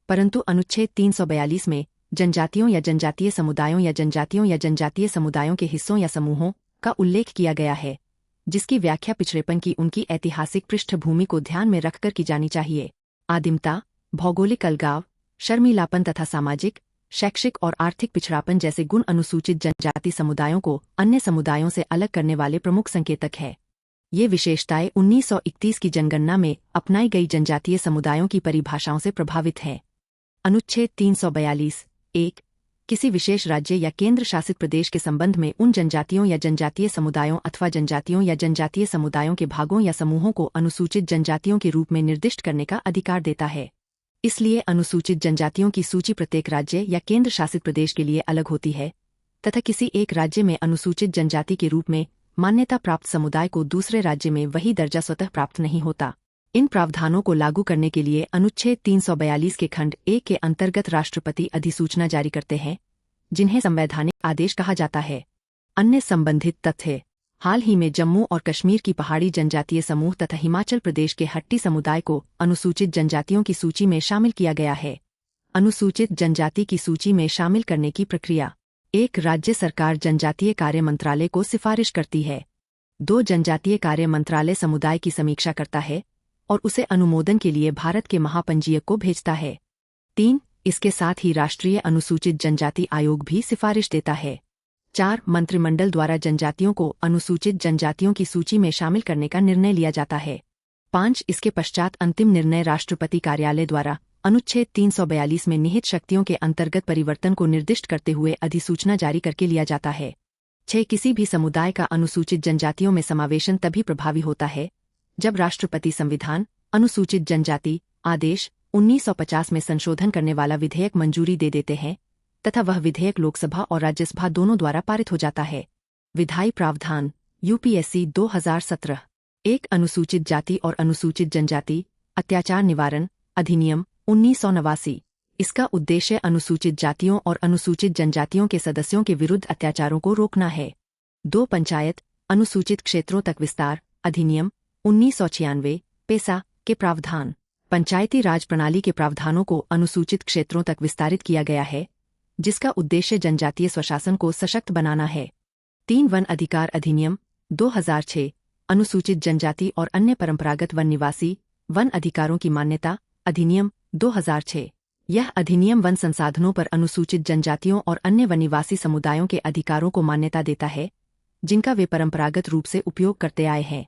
परंतु अनुच्छेद 342 में जनजातियों या जनजातीय समुदायों या जनजातियों या जनजातीय समुदायों के हिस्सों या समूहों का उल्लेख किया गया है, जिसकी व्याख्या पिछड़ेपन की उनकी ऐतिहासिक पृष्ठभूमि को ध्यान में रखकर की जानी चाहिए। आदिमता, भौगोलिक अलगाव, शर्मीलापन तथा सामाजिक, शैक्षिक और आर्थिक पिछड़ापन जैसे गुण अनुसूचित जनजाति समुदायों को अन्य समुदायों से अलग करने वाले प्रमुख संकेतक है। ये विशेषताएं 1931 की जनगणना में अपनाई गई जनजातीय समुदायों की परिभाषाओं से प्रभावित हैं। अनुच्छेद 342(1) किसी विशेष राज्य या केंद्र शासित प्रदेश के संबंध में उन जनजातियों या जनजातीय समुदायों अथवा जनजातियों या जनजातीय समुदायों के भागों या समूहों को अनुसूचित जनजातियों के रूप में निर्दिष्ट करने का अधिकार देता है। इसलिए अनुसूचित जनजातियों की सूची प्रत्येक राज्य या केंद्र शासित प्रदेश के लिए अलग होती है तथा किसी एक राज्य में अनुसूचित जनजाति के रूप में मान्यता प्राप्त समुदाय को दूसरे राज्य में वही दर्जा स्वतः प्राप्त नहीं होता। इन प्रावधानों को लागू करने के लिए अनुच्छेद 342 के खंड 1 के अंतर्गत राष्ट्रपति अधिसूचना जारी करते हैं, जिन्हें संवैधानिक आदेश कहा जाता है। अन्य संबंधित तथ्य: हाल ही में जम्मू और कश्मीर की पहाड़ी जनजातीय समूह तथा हिमाचल प्रदेश के हट्टी समुदाय को अनुसूचित जनजातियों की सूची में शामिल किया गया है। अनुसूचित जनजाति की सूची में शामिल करने की प्रक्रिया: 1. राज्य सरकार जनजातीय कार्य मंत्रालय को सिफारिश करती है। 2. जनजातीय कार्य मंत्रालय समुदाय की समीक्षा करता है और उसे अनुमोदन के लिए भारत के महापंजीयक को भेजता है। 3. इसके साथ ही राष्ट्रीय अनुसूचित जनजाति आयोग भी सिफारिश देता है। 4. मंत्रिमंडल द्वारा जनजातियों को अनुसूचित जनजातियों की सूची में शामिल करने का निर्णय लिया जाता है। 5. इसके पश्चात अंतिम निर्णय राष्ट्रपति कार्यालय द्वारा अनुच्छेद 342 में निहित शक्तियों के अंतर्गत परिवर्तन को निर्दिष्ट करते हुए अधिसूचना जारी करके लिया जाता है। 6. किसी भी समुदाय का अनुसूचित जनजातियों में समावेशन तभी प्रभावी होता है जब राष्ट्रपति संविधान अनुसूचित जनजाति आदेश 1950 में संशोधन करने वाला विधेयक मंजूरी दे देते हैं तथा वह विधेयक लोकसभा और राज्यसभा दोनों द्वारा पारित हो जाता है। विधायी प्रावधान यूपीएससी 2017। 1. अनुसूचित जाति और अनुसूचित जनजाति अत्याचार निवारण अधिनियम 1989। इसका उद्देश्य अनुसूचित जातियों और अनुसूचित जनजातियों के सदस्यों के विरुद्ध अत्याचारों को रोकना है। 2. पंचायत अनुसूचित क्षेत्रों तक विस्तार अधिनियम 1996 पेसा के प्रावधान। पंचायती राज प्रणाली के प्रावधानों को अनुसूचित क्षेत्रों तक विस्तारित किया गया है, जिसका उद्देश्य जनजातीय स्वशासन को सशक्त बनाना है। 3. वन अधिकार अधिनियम 2006 अनुसूचित जनजाति और अन्य परंपरागत वन निवासी वन अधिकारों की मान्यता अधिनियम 2006। यह अधिनियम वन संसाधनों पर अनुसूचित जनजातियों और अन्य वननिवासी समुदायों के अधिकारों को मान्यता देता है, जिनका वे परंपरागत रूप से उपयोग करते आए हैं।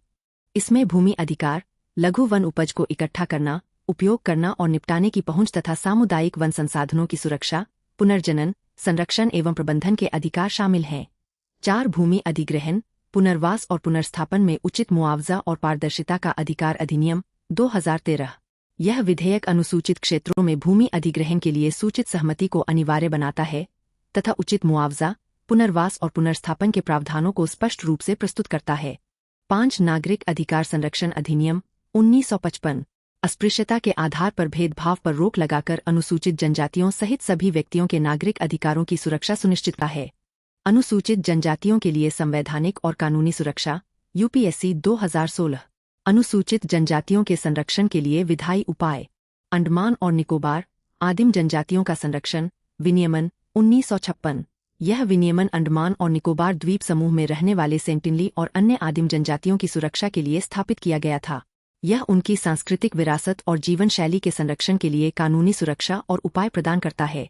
इसमें भूमि अधिकार, लघु वन उपज को इकट्ठा करना, उपयोग करना और निपटाने की पहुंच तथा सामुदायिक वन संसाधनों की सुरक्षा, पुनर्जनन, संरक्षण एवं प्रबंधन के अधिकार शामिल हैं। 4. भूमि अधिग्रहण, पुनर्वास और पुनर्स्थापन में उचित मुआवजा और पारदर्शिता का अधिकार अधिनियम 2013। यह विधेयक अनुसूचित क्षेत्रों में भूमि अधिग्रहण के लिए सूचित सहमति को अनिवार्य बनाता है तथा उचित मुआवजा, पुनर्वास और पुनर्स्थापन के प्रावधानों को स्पष्ट रूप से प्रस्तुत करता है। 5. नागरिक अधिकार संरक्षण अधिनियम 1955। अस्पृश्यता के आधार पर भेदभाव पर रोक लगाकर अनुसूचित जनजातियों सहित सभी व्यक्तियों के नागरिक अधिकारों की सुरक्षा सुनिश्चित करता है। अनुसूचित जनजातियों के लिए संवैधानिक और कानूनी सुरक्षा यूपीएससी 2016। अनुसूचित जनजातियों के संरक्षण के लिए विधायी उपाय। अंडमान और निकोबार आदिम जनजातियों का संरक्षण विनियमन 1956। यह विनियमन अंडमान और निकोबार द्वीप समूह में रहने वाले सेंटिनली और अन्य आदिम जनजातियों की सुरक्षा के लिए स्थापित किया गया था। यह उनकी सांस्कृतिक विरासत और जीवन शैली के संरक्षण के लिए कानूनी सुरक्षा और उपाय प्रदान करता है।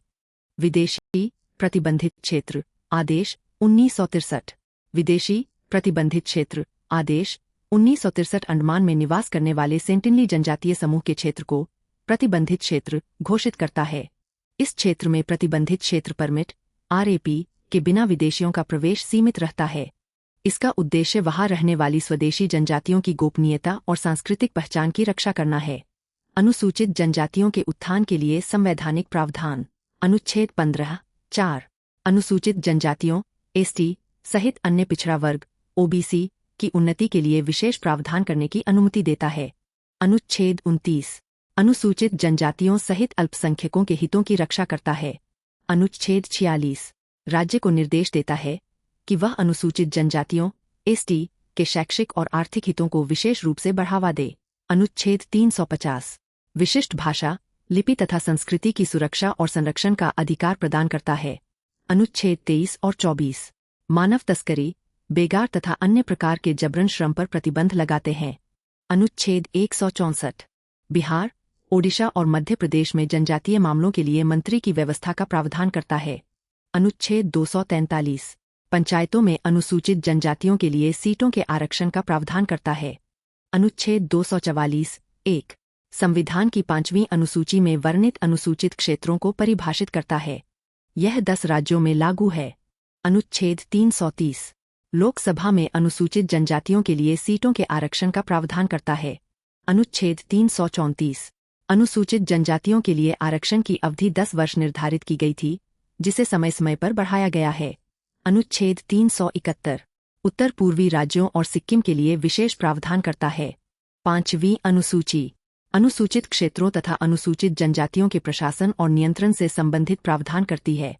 विदेशी प्रतिबंधित क्षेत्र आदेश 1963। विदेशी प्रतिबंधित क्षेत्र आदेश 1963 अंडमान में निवास करने वाले सेंटिनली जनजातीय समूह के क्षेत्र को प्रतिबंधित क्षेत्र घोषित करता है। इस क्षेत्र में प्रतिबंधित क्षेत्र परमिट आरएपी के बिना विदेशियों का प्रवेश सीमित रहता है। इसका उद्देश्य वहां रहने वाली स्वदेशी जनजातियों की गोपनीयता और सांस्कृतिक पहचान की रक्षा करना है। अनुसूचित जनजातियों के उत्थान के लिए संवैधानिक प्रावधान। अनुच्छेद 15(4) अनुसूचित जनजातियों एसटी सहित अन्य पिछड़ा वर्ग ओबीसी की उन्नति के लिए विशेष प्रावधान करने की अनुमति देता है। अनुच्छेद 29 अनुसूचित जनजातियों सहित अल्पसंख्यकों के हितों की रक्षा करता है। अनुच्छेद 46 राज्य को निर्देश देता है कि वह अनुसूचित जनजातियों एसटी के शैक्षिक और आर्थिक हितों को विशेष रूप से बढ़ावा दे। अनुच्छेद 350 विशिष्ट भाषा, लिपि तथा संस्कृति की सुरक्षा और संरक्षण का अधिकार प्रदान करता है। अनुच्छेद 23 और 24 मानव तस्करी, बेगार तथा अन्य प्रकार के जबरन श्रम पर प्रतिबंध लगाते हैं। अनुच्छेद 164 बिहार, ओडिशा और मध्य प्रदेश में जनजातीय मामलों के लिए मंत्री की व्यवस्था का प्रावधान करता है। अनुच्छेद 243 पंचायतों में अनुसूचित जनजातियों के लिए सीटों के आरक्षण का प्रावधान करता है। अनुच्छेद 244(1) संविधान की 5वीं अनुसूची में वर्णित अनुसूचित क्षेत्रों को परिभाषित करता है। यह 10 राज्यों में लागू है। अनुच्छेद 330 लोकसभा में अनुसूचित जनजातियों के लिए सीटों के आरक्षण का प्रावधान करता है। अनुच्छेद 334 अनुसूचित जनजातियों के लिए आरक्षण की अवधि 10 वर्ष निर्धारित की गई थी, जिसे समय समय पर बढ़ाया गया है। अनुच्छेद 371 उत्तर पूर्वी राज्यों और सिक्किम के लिए विशेष प्रावधान करता है। 5वीं अनुसूची अनुसूचित क्षेत्रों तथा अनुसूचित जनजातियों के प्रशासन और नियंत्रण से संबंधित प्रावधान करती है।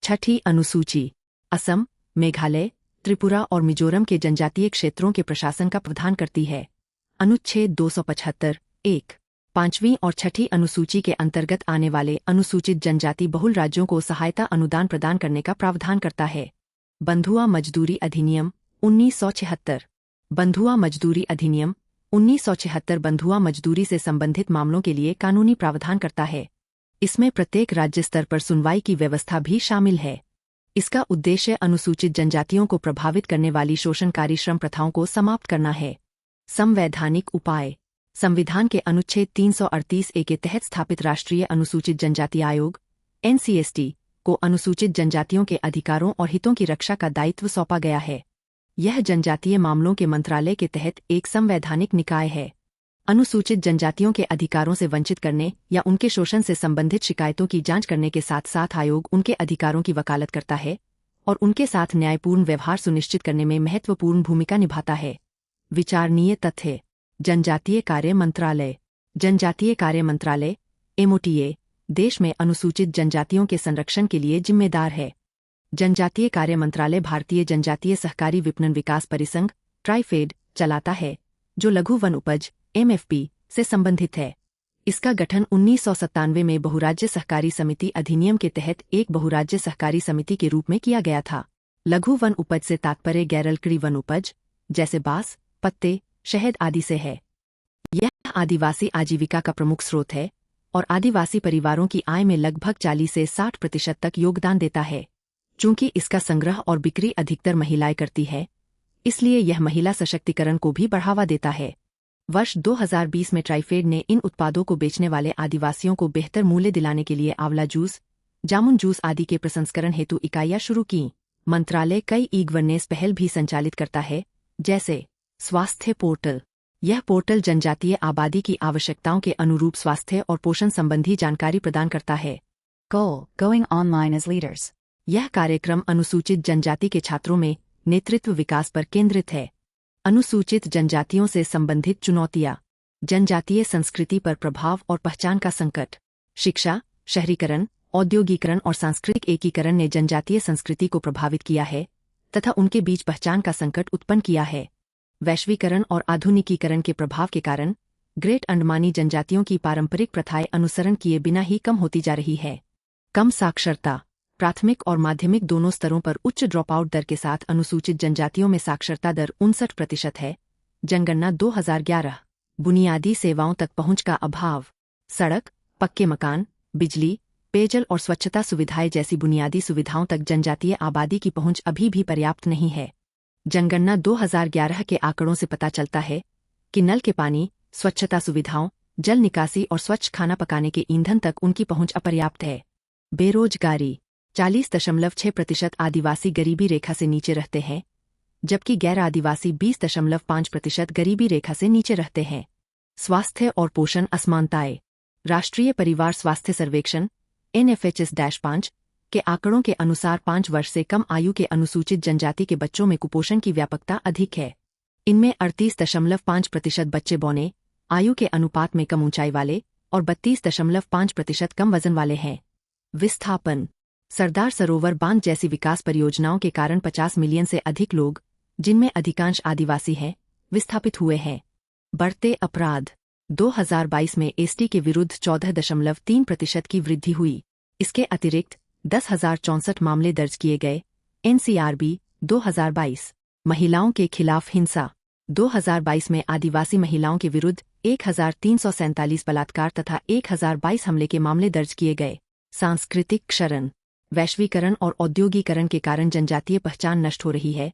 6ठी अनुसूची असम, मेघालय, त्रिपुरा और मिजोरम के जनजातीय क्षेत्रों के प्रशासन का प्रावधान करती है। अनुच्छेद 275 1 5वीं और 6ठी अनुसूची के अंतर्गत आने वाले अनुसूचित जनजाति बहुल राज्यों को सहायता अनुदान प्रदान करने का प्रावधान करता है। बंधुआ मजदूरी अधिनियम 1976 बंधुआ मजदूरी अधिनियम 1976 बंधुआ मजदूरी से संबंधित मामलों के लिए कानूनी प्रावधान करता है। इसमें प्रत्येक राज्य स्तर पर सुनवाई की व्यवस्था भी शामिल है। इसका उद्देश्य अनुसूचित जनजातियों को प्रभावित करने वाली शोषणकारी श्रम प्रथाओं को समाप्त करना है। संवैधानिक उपाय संविधान के अनुच्छेद 338A के तहत स्थापित राष्ट्रीय अनुसूचित जनजाति आयोग NCST को अनुसूचित जनजातियों के अधिकारों और हितों की रक्षा का दायित्व सौंपा गया है। यह जनजातीय मामलों के मंत्रालय के तहत एक संवैधानिक निकाय है। अनुसूचित जनजातियों के अधिकारों से वंचित करने या उनके शोषण से संबंधित शिकायतों की जांच करने के साथ साथ आयोग उनके अधिकारों की वकालत करता है और उनके साथ न्यायपूर्ण व्यवहार सुनिश्चित करने में महत्वपूर्ण भूमिका निभाता है। विचारणीय तथ्य जनजातीय कार्य मंत्रालय जनजातीय कार्य मंत्रालय MOTA देश में अनुसूचित जनजातियों के संरक्षण के लिए जिम्मेदार है। जनजातीय कार्य मंत्रालय भारतीय जनजातीय सहकारी विपणन विकास परिसंघ ट्राइफेड चलाता है, जो लघु वन उपज MFP से संबंधित है। इसका गठन 1997 में बहुराज्य सहकारी समिति अधिनियम के तहत एक बहुराज्य सहकारी समिति के रूप में किया गया था। लघु वन उपज से तात्पर्य गैर-लकड़ी वन उपज जैसे बांस, पत्ते, शहद आदि से है। यह आदिवासी आजीविका का प्रमुख स्रोत है और आदिवासी परिवारों की आय में लगभग 40 से 60% तक योगदान देता है। चूंकि इसका संग्रह और बिक्री अधिकतर महिलाएं करती है, इसलिए यह महिला सशक्तिकरण को भी बढ़ावा देता है। वर्ष 2020 में ट्राइफेड ने इन उत्पादों को बेचने वाले आदिवासियों को बेहतर मूल्य दिलाने के लिए आंवला जूस, जामुन जूस आदि के प्रसंस्करण हेतु इकाइयां शुरू की। मंत्रालय कई ई-गवर्नेंस पहल भी संचालित करता है, जैसे स्वास्थ्य पोर्टल। यह पोर्टल जनजातीय आबादी की आवश्यकताओं के अनुरूप स्वास्थ्य और पोषण संबंधी जानकारी प्रदान करता है। Going online as leaders यह कार्यक्रम अनुसूचित जनजाति के छात्रों में नेतृत्व विकास पर केंद्रित है। अनुसूचित जनजातियों से संबंधित चुनौतियां जनजातीय संस्कृति पर प्रभाव और पहचान का संकट। शिक्षा, शहरीकरण, औद्योगिकरण और सांस्कृतिक एकीकरण ने जनजातीय संस्कृति को प्रभावित किया है तथा उनके बीच पहचान का संकट उत्पन्न किया है। वैश्वीकरण और आधुनिकीकरण के प्रभाव के कारण ग्रेट अंडमानी जनजातियों की पारंपरिक प्रथाएं अनुसरण किए बिना ही कम होती जा रही है। कम साक्षरता प्राथमिक और माध्यमिक दोनों स्तरों पर उच्च ड्रॉपआउट दर के साथ अनुसूचित जनजातियों में साक्षरता दर 59% है। जनगणना 2011 बुनियादी सेवाओं तक पहुंच का अभाव। सड़क, पक्के मकान, बिजली, पेयजल और स्वच्छता सुविधाएं जैसी बुनियादी सुविधाओं तक जनजातीय आबादी की पहुंच अभी भी पर्याप्त नहीं है। जनगणना 2011 के आंकड़ों से पता चलता है कि नल के पानी, स्वच्छता सुविधाओं, जल निकासी और स्वच्छ खाना पकाने के ईंधन तक उनकी पहुंच अपर्याप्त है। बेरोजगारी 40.6% आदिवासी गरीबी रेखा से नीचे रहते हैं, जबकि गैर आदिवासी 20.5% गरीबी रेखा से नीचे रहते हैं। स्वास्थ्य और पोषण असमानताएं राष्ट्रीय परिवार स्वास्थ्य सर्वेक्षण NFHS-5 के आंकड़ों के अनुसार 5 वर्ष से कम आयु के अनुसूचित जनजाति के बच्चों में कुपोषण की व्यापकता अधिक है। इनमें 38.5% बच्चे बौने आयु के अनुपात में कम ऊंचाई वाले और 32.5% कम वजन वाले हैं। विस्थापन सरदार सरोवर बांध जैसी विकास परियोजनाओं के कारण 50 मिलियन से अधिक लोग, जिनमें अधिकांश आदिवासी हैं, विस्थापित हुए हैं। बढ़ते अपराध 2022 में एसटी के विरुद्ध 14.3% की वृद्धि हुई। इसके अतिरिक्त 10,064 मामले दर्ज किए गए। NCRB 2022 महिलाओं के खिलाफ हिंसा 2022 में आदिवासी महिलाओं के विरुद्ध 1,347 बलात्कार तथा 1,022 हमले के मामले दर्ज किए गए। सांस्कृतिक क्षरण वैश्वीकरण और औद्योगिकरण के कारण जनजातीय पहचान नष्ट हो रही है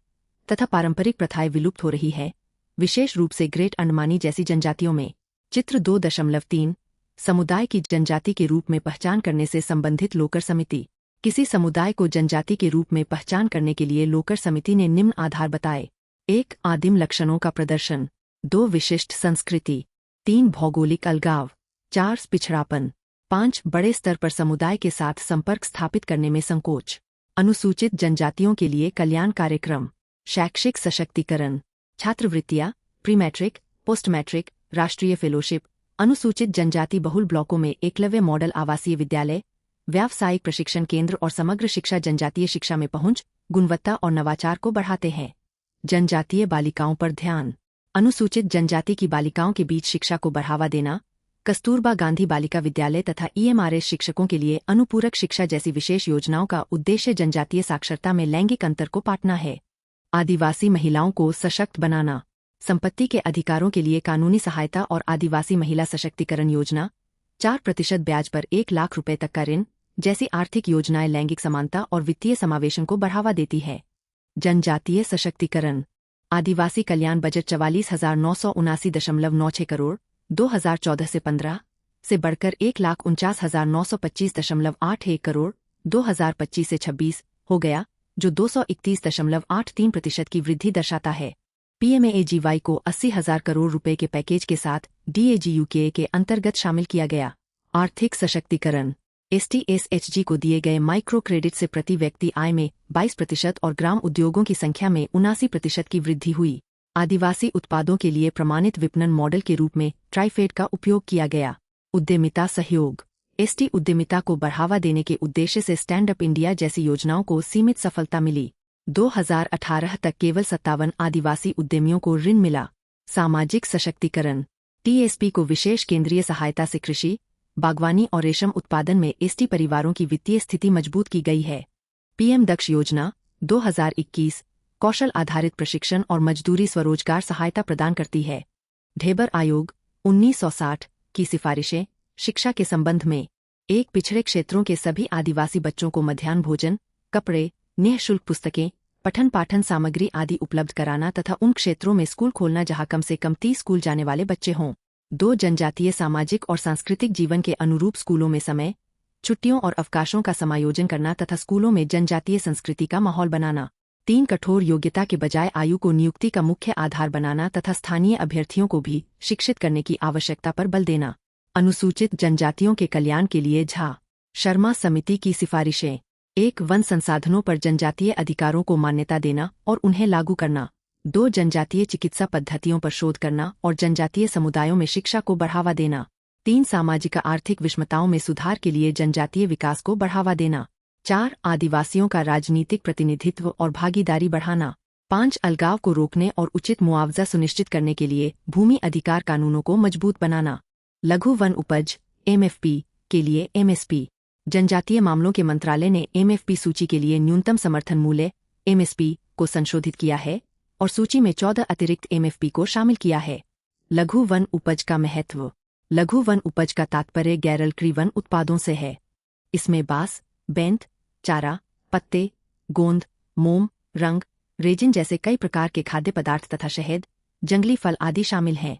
तथा पारंपरिक प्रथाएं विलुप्त हो रही है, विशेष रूप से ग्रेट अंडमानी जैसी जनजातियों में। चित्र 2.3 समुदाय की जनजाति के रूप में पहचान करने से संबंधित लोकर समिति किसी समुदाय को जनजाति के रूप में पहचान करने के लिए लोकर समिति ने निम्न आधार बताए। 1. आदिम लक्षणों का प्रदर्शन। 2. विशिष्ट संस्कृति। 3. भौगोलिक अलगाव। 4. पिछड़ापन। 5. बड़े स्तर पर समुदाय के साथ संपर्क स्थापित करने में संकोच। अनुसूचित जनजातियों के लिए कल्याण कार्यक्रम। शैक्षिक सशक्तिकरण। छात्रवृत्तियां, प्री मैट्रिक, पोस्ट मैट्रिक, राष्ट्रीय फेलोशिप। अनुसूचित जनजाति बहुल ब्लॉकों में एकलव्य मॉडल आवासीय विद्यालय, व्यावसायिक प्रशिक्षण केंद्र और समग्र शिक्षा जनजातीय शिक्षा में पहुंच, गुणवत्ता और नवाचार को बढ़ाते हैं। जनजातीय बालिकाओं पर ध्यान। अनुसूचित जनजाति की बालिकाओं के बीच शिक्षा को बढ़ावा देना, कस्तूरबा गांधी बालिका विद्यालय तथा EMRS शिक्षकों के लिए अनुपूरक शिक्षा जैसी विशेष योजनाओं का उद्देश्य जनजातीय साक्षरता में लैंगिक अंतर को पाटना है। आदिवासी महिलाओं को सशक्त बनाना। संपत्ति के अधिकारों के लिए कानूनी सहायता और आदिवासी महिला सशक्तिकरण योजना। 4% ब्याज पर 1 लाख रुपए तक का ऋण जैसी आर्थिक योजनाएं लैंगिक समानता और वित्तीय समावेशन को बढ़ावा देती है। जनजातीय सशक्तिकरण। आदिवासी कल्याण बजट 44,979.96 करोड़ 2014 से 15 से बढ़कर 1,49,925.81 करोड़ 2025 से 26 हो गया, जो 231.83% की वृद्धि दर्शाता है। PMAGY को 80,000 करोड़ रुपए के पैकेज के साथ DAGUKA के अंतर्गत शामिल किया गया। आर्थिक सशक्तिकरण। STSHG को दिए गए माइक्रो क्रेडिट से प्रति व्यक्ति आय में 22% और ग्राम उद्योगों की संख्या में 79% की वृद्धि हुई। आदिवासी उत्पादों के लिए प्रमाणित विपणन मॉडल के रूप में ट्राइफेड का उपयोग किया गया। उद्यमिता सहयोग। ST उद्यमिता को बढ़ावा देने के उद्देश्य से स्टैंड अप इंडिया जैसी योजनाओं को सीमित सफलता मिली। 2018 तक केवल 57 आदिवासी उद्यमियों को ऋण मिला। सामाजिक सशक्तिकरण। TSP को विशेष केंद्रीय सहायता से कृषि, बागवानी और रेशम उत्पादन में ST परिवारों की वित्तीय स्थिति मजबूत की गई है। PM दक्ष योजना 2021 कौशल आधारित प्रशिक्षण और मजदूरी स्वरोजगार सहायता प्रदान करती है। ढेबर आयोग 1960 की सिफारिशें। शिक्षा के संबंध में। 1. पिछड़े क्षेत्रों के सभी आदिवासी बच्चों को मध्याह्न भोजन, कपड़े, निःशुल्क पुस्तकें, पठन पाठन सामग्री आदि उपलब्ध कराना तथा उन क्षेत्रों में स्कूल खोलना जहां कम से कम 30 स्कूल जाने वाले बच्चे हों। 2. जनजातीय सामाजिक और सांस्कृतिक जीवन के अनुरूप स्कूलों में समय, छुट्टियों और अवकाशों का समायोजन करना तथा स्कूलों में जनजातीय संस्कृति का माहौल बनाना। 3. कठोर योग्यता के बजाय आयु को नियुक्ति का मुख्य आधार बनाना तथा स्थानीय अभ्यर्थियों को भी शिक्षित करने की आवश्यकता पर बल देना। अनुसूचित जनजातियों के कल्याण के लिए झा. शर्मा समिति की सिफारिशें। 1. वन संसाधनों पर जनजातीय अधिकारों को मान्यता देना और उन्हें लागू करना। 2. जनजातीय चिकित्सा पद्धतियों पर शोध करना और जनजातीय समुदायों में शिक्षा को बढ़ावा देना। 3. सामाजिक आर्थिक विषमताओं में सुधार के लिए जनजातीय विकास को बढ़ावा देना। 4. आदिवासियों का राजनीतिक प्रतिनिधित्व और भागीदारी बढ़ाना। 5. अलगाव को रोकने और उचित मुआवजा सुनिश्चित करने के लिए भूमि अधिकार कानूनों को मजबूत बनाना। लघु वन उपज MFP के लिए MSP। जनजातीय मामलों के मंत्रालय ने MFP सूची के लिए न्यूनतम समर्थन मूल्य MSP को संशोधित किया है और सूची में 14 अतिरिक्त MFP को शामिल किया है। लघु वन उपज का महत्व। लघु वन उपज का तात्पर्य गैरलकड़ी वन उत्पादों से है। इसमें बांस, बेंत, चारा, पत्ते, गोंद, मोम, रंग, रेजिन जैसे कई प्रकार के खाद्य पदार्थ तथा शहद, जंगली फल आदि शामिल हैं।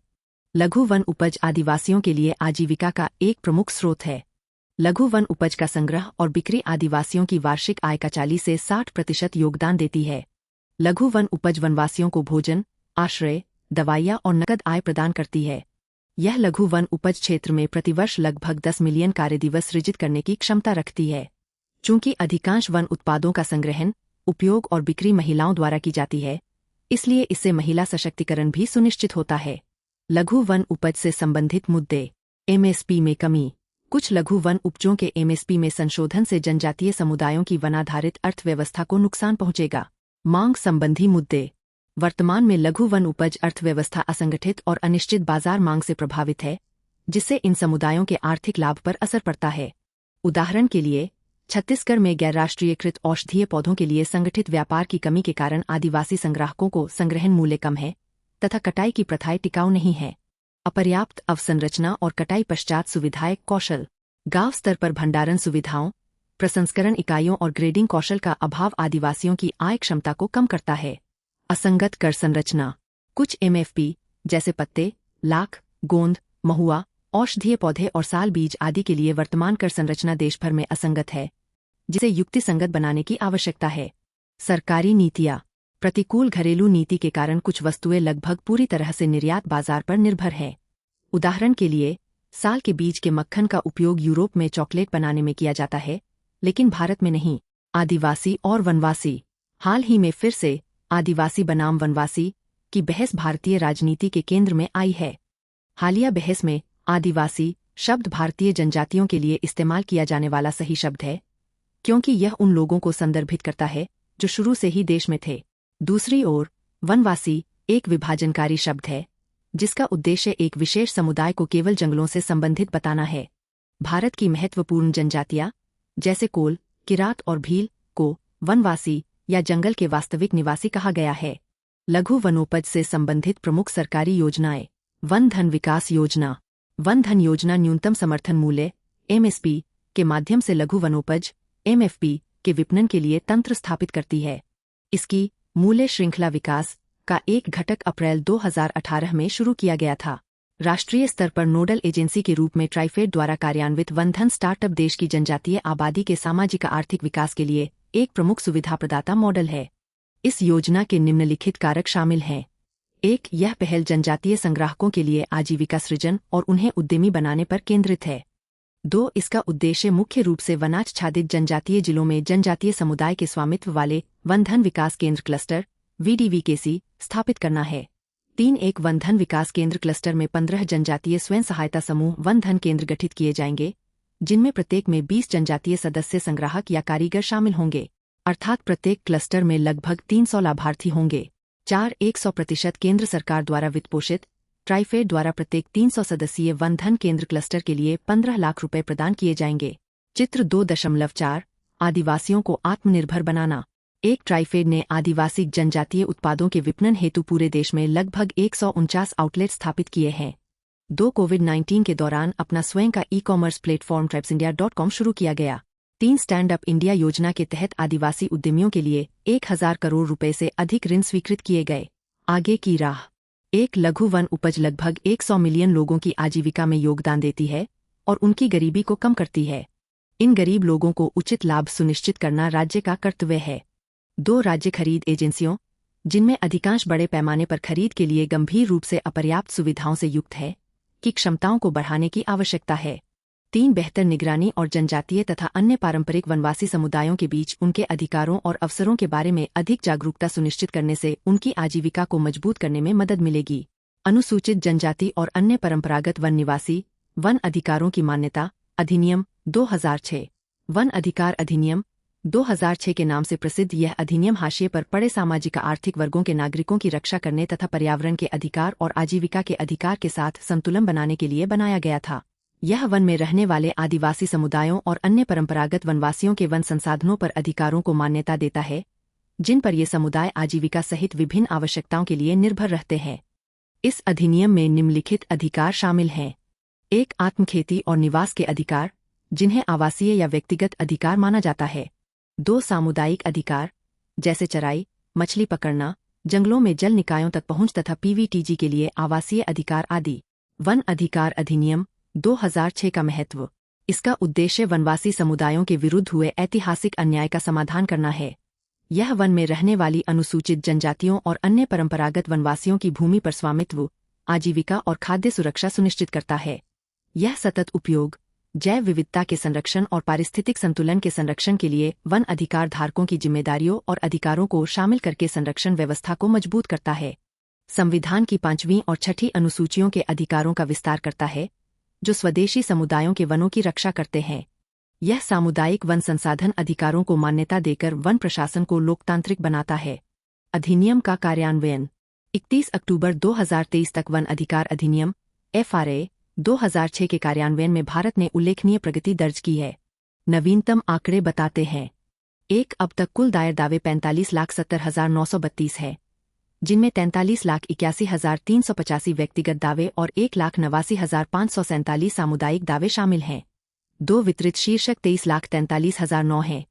लघु वन उपज आदिवासियों के लिए आजीविका का एक प्रमुख स्रोत है। लघु वन उपज का संग्रह और बिक्री आदिवासियों की वार्षिक आय का 40 से 60% योगदान देती है। लघु वन उपज वनवासियों को भोजन, आश्रय, दवाइयाँ और नकद आय प्रदान करती है। यह लघु वन उपज क्षेत्र में प्रतिवर्ष लगभग 10 मिलियन कार्यदिवस सृजित करने की क्षमता रखती है। चूंकि अधिकांश वन उत्पादों का संग्रहण, उपयोग और बिक्री महिलाओं द्वारा की जाती है, इसलिए इससे महिला सशक्तिकरण भी सुनिश्चित होता है। लघु वन उपज से संबंधित मुद्दे। MSP में कमी। कुछ लघु वन उपजों के MSP में संशोधन से जनजातीय समुदायों की वनाधारित अर्थव्यवस्था को नुकसान पहुंचेगा। मांग संबंधी मुद्दे। वर्तमान में लघु वन उपज अर्थव्यवस्था असंगठित और अनिश्चित बाजार मांग से प्रभावित है, जिससे इन समुदायों के आर्थिक लाभ पर असर पड़ता है। उदाहरण के लिए, छत्तीसगढ़ में गैर राष्ट्रीयकृत औषधीय पौधों के लिए संगठित व्यापार की कमी के कारण आदिवासी संग्राहकों को संग्रहण मूल्य कम है तथा कटाई की प्रथाएं टिकाऊ नहीं है। अपर्याप्त अवसंरचना और कटाई पश्चात सुविधाएं कौशल। गांव स्तर पर भंडारण सुविधाओं, प्रसंस्करण इकाइयों और ग्रेडिंग कौशल का अभाव आदिवासियों की आय क्षमता को कम करता है। असंगत कर संरचना। कुछ MFP जैसे पत्ते, लाख, गोंद, महुआ, औषधीय पौधे और साल बीज आदि के लिए वर्तमान कर संरचना देश भर में असंगत है। जिसे युक्तिसंगत बनाने की आवश्यकता है। सरकारी नीतियाँ। प्रतिकूल घरेलू नीति के कारण कुछ वस्तुएं लगभग पूरी तरह से निर्यात बाजार पर निर्भर हैं। उदाहरण के लिए, साल के बीज के मक्खन का उपयोग यूरोप में चॉकलेट बनाने में किया जाता है, लेकिन भारत में नहीं। आदिवासी और वनवासी। हाल ही में फिर से आदिवासी बनाम वनवासी की बहस भारतीय राजनीति के केंद्र में आई है। हालिया बहस में आदिवासी शब्द भारतीय जनजातियों के लिए इस्तेमाल किया जाने वाला सही शब्द है, क्योंकि यह उन लोगों को संदर्भित करता है जो शुरू से ही देश में थे। दूसरी ओर, वनवासी एक विभाजनकारी शब्द है, जिसका उद्देश्य एक विशेष समुदाय को केवल जंगलों से संबंधित बताना है। भारत की महत्वपूर्ण जनजातियां, जैसे कोल, किरात और भील, को वनवासी या जंगल के वास्तविक निवासी कहा गया है। लघु वनोपज से संबंधित प्रमुख सरकारी योजनाएं। वन धन विकास योजना। वन धन योजना न्यूनतम समर्थन मूल्य (एमएसपी) के माध्यम से लघु वनोपज (एमएफपी) के विपणन के लिए तंत्र स्थापित करती है। इसकी मूल्य श्रृंखला विकास का एक घटक अप्रैल 2018 में शुरू किया गया था। राष्ट्रीय स्तर पर नोडल एजेंसी के रूप में ट्राइफेड द्वारा कार्यान्वित वन धन स्टार्टअप देश की जनजातीय आबादी के सामाजिक आर्थिक विकास के लिए एक प्रमुख सुविधा प्रदाता मॉडल है। इस योजना के निम्नलिखित कारक शामिल हैं। 1. यह पहल जनजातीय संग्राहकों के लिए आजीविका सृजन और उन्हें उद्यमी बनाने पर केंद्रित है। 2. इसका उद्देश्य मुख्य रूप से वनाच्छादित जनजातीय जिलों में जनजातीय समुदाय के स्वामित्व वाले वन धन विकास केंद्र क्लस्टर (VDVKC) स्थापित करना है। 3. एक वन धन विकास केंद्र क्लस्टर में 15 जनजातीय स्वयं सहायता समूह वन धन केंद्र गठित किए जाएंगे, जिनमें प्रत्येक में 20 जनजातीय सदस्य संग्राहक या कारीगर शामिल होंगे, अर्थात प्रत्येक क्लस्टर में लगभग 300 लाभार्थी होंगे। 4. 100% केंद्र सरकार द्वारा वित्तपोषित। ट्राइफेड द्वारा प्रत्येक 300 सदस्यीय वन धन केंद्र क्लस्टर के लिए 15 लाख रुपए प्रदान किए जाएंगे। चित्र 2.4 आदिवासियों को आत्मनिर्भर बनाना। एक ट्राइफेड ने आदिवासी जनजातीय उत्पादों के विपणन हेतु पूरे देश में लगभग 149 आउटलेट स्थापित किए हैं। 2. कोविड-19 के दौरान अपना स्वयं का ई-कॉमर्स प्लेटफॉर्म tribes-india.com शुरू किया गया। 3. स्टैंड अप इंडिया योजना के तहत आदिवासी उद्यमियों के लिए 1000 करोड़ रुपए से अधिक ऋण स्वीकृत किए गए। आगे की राह। एक लघु वन उपज लगभग 100 मिलियन लोगों की आजीविका में योगदान देती है और उनकी गरीबी को कम करती है। इन गरीब लोगों को उचित लाभ सुनिश्चित करना राज्य का कर्तव्य है। 2. राज्य खरीद एजेंसियों, जिनमें अधिकांश बड़े पैमाने पर खरीद के लिए गंभीर रूप से अपर्याप्त सुविधाओं से युक्त है, की क्षमताओं को बढ़ाने की आवश्यकता है। 3. बेहतर निगरानी और जनजातीय तथा अन्य पारंपरिक वनवासी समुदायों के बीच उनके अधिकारों और अवसरों के बारे में अधिक जागरूकता सुनिश्चित करने से उनकी आजीविका को मजबूत करने में मदद मिलेगी। अनुसूचित जनजाति और अन्य परंपरागत वन निवासी वन अधिकारों की मान्यता अधिनियम 2006। वन अधिकार अधिनियम 2006 के नाम से प्रसिद्ध यह अधिनियम हाशिए पर पड़े सामाजिक आर्थिक वर्गों के नागरिकों की रक्षा करने तथा पर्यावरण के अधिकार और आजीविका के अधिकार के साथ संतुलन बनाने के लिए बनाया गया था। यह वन में रहने वाले आदिवासी समुदायों और अन्य परंपरागत वनवासियों के वन संसाधनों पर अधिकारों को मान्यता देता है, जिन पर ये समुदाय आजीविका सहित विभिन्न आवश्यकताओं के लिए निर्भर रहते हैं। इस अधिनियम में निम्नलिखित अधिकार शामिल हैं। 1. आत्मखेती और निवास के अधिकार, जिन्हें आवासीय या व्यक्तिगत अधिकार माना जाता है। 2. सामुदायिक अधिकार, जैसे चराई, मछली पकड़ना, जंगलों में जल निकायों तक पहुंच तथा पीवीटीजी के लिए आवासीय अधिकार आदि। वन अधिकार अधिनियम 2006 का महत्व। इसका उद्देश्य वनवासी समुदायों के विरुद्ध हुए ऐतिहासिक अन्याय का समाधान करना है। यह वन में रहने वाली अनुसूचित जनजातियों और अन्य परंपरागत वनवासियों की भूमि पर स्वामित्व, आजीविका और खाद्य सुरक्षा सुनिश्चित करता है। यह सतत उपयोग, जैव विविधता के संरक्षण और पारिस्थितिक संतुलन के संरक्षण के लिए वन अधिकार धारकों की जिम्मेदारियों और अधिकारों को शामिल करके संरक्षण व्यवस्था को मजबूत करता है। संविधान की 5वीं और 6ठी अनुसूचियों के अधिकारों का विस्तार करता है, जो स्वदेशी समुदायों के वनों की रक्षा करते हैं। यह सामुदायिक वन संसाधन अधिकारों को मान्यता देकर वन प्रशासन को लोकतांत्रिक बनाता है। अधिनियम का कार्यान्वयन। 31 अक्टूबर 2023 तक वन अधिकार अधिनियम FRA 2006 के कार्यान्वयन में भारत ने उल्लेखनीय प्रगति दर्ज की है। नवीनतम आंकड़े बताते हैं। 1. अब तक कुल दायर दावे 45,70,932 है, जिनमें 43,81,385 व्यक्तिगत दावे और 1,89,547 सामुदायिक दावे शामिल हैं। 2. वितरित शीर्षक 23,43,009 हैं,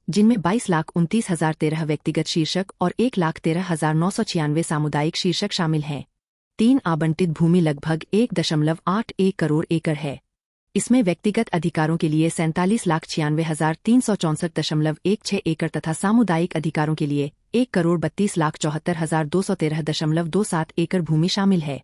जिनमें 22,29,013 व्यक्तिगत शीर्षक और 1,13,996 सामुदायिक शीर्षक शामिल हैं। 3. आवंटित भूमि लगभग 1.81 करोड़ एकड़ है। इसमें व्यक्तिगत अधिकारों के लिए 47,96,364.16 एकड़ तथा सामुदायिक अधिकारों के लिए 1,32,74,213.27 एकड़ भूमि शामिल है।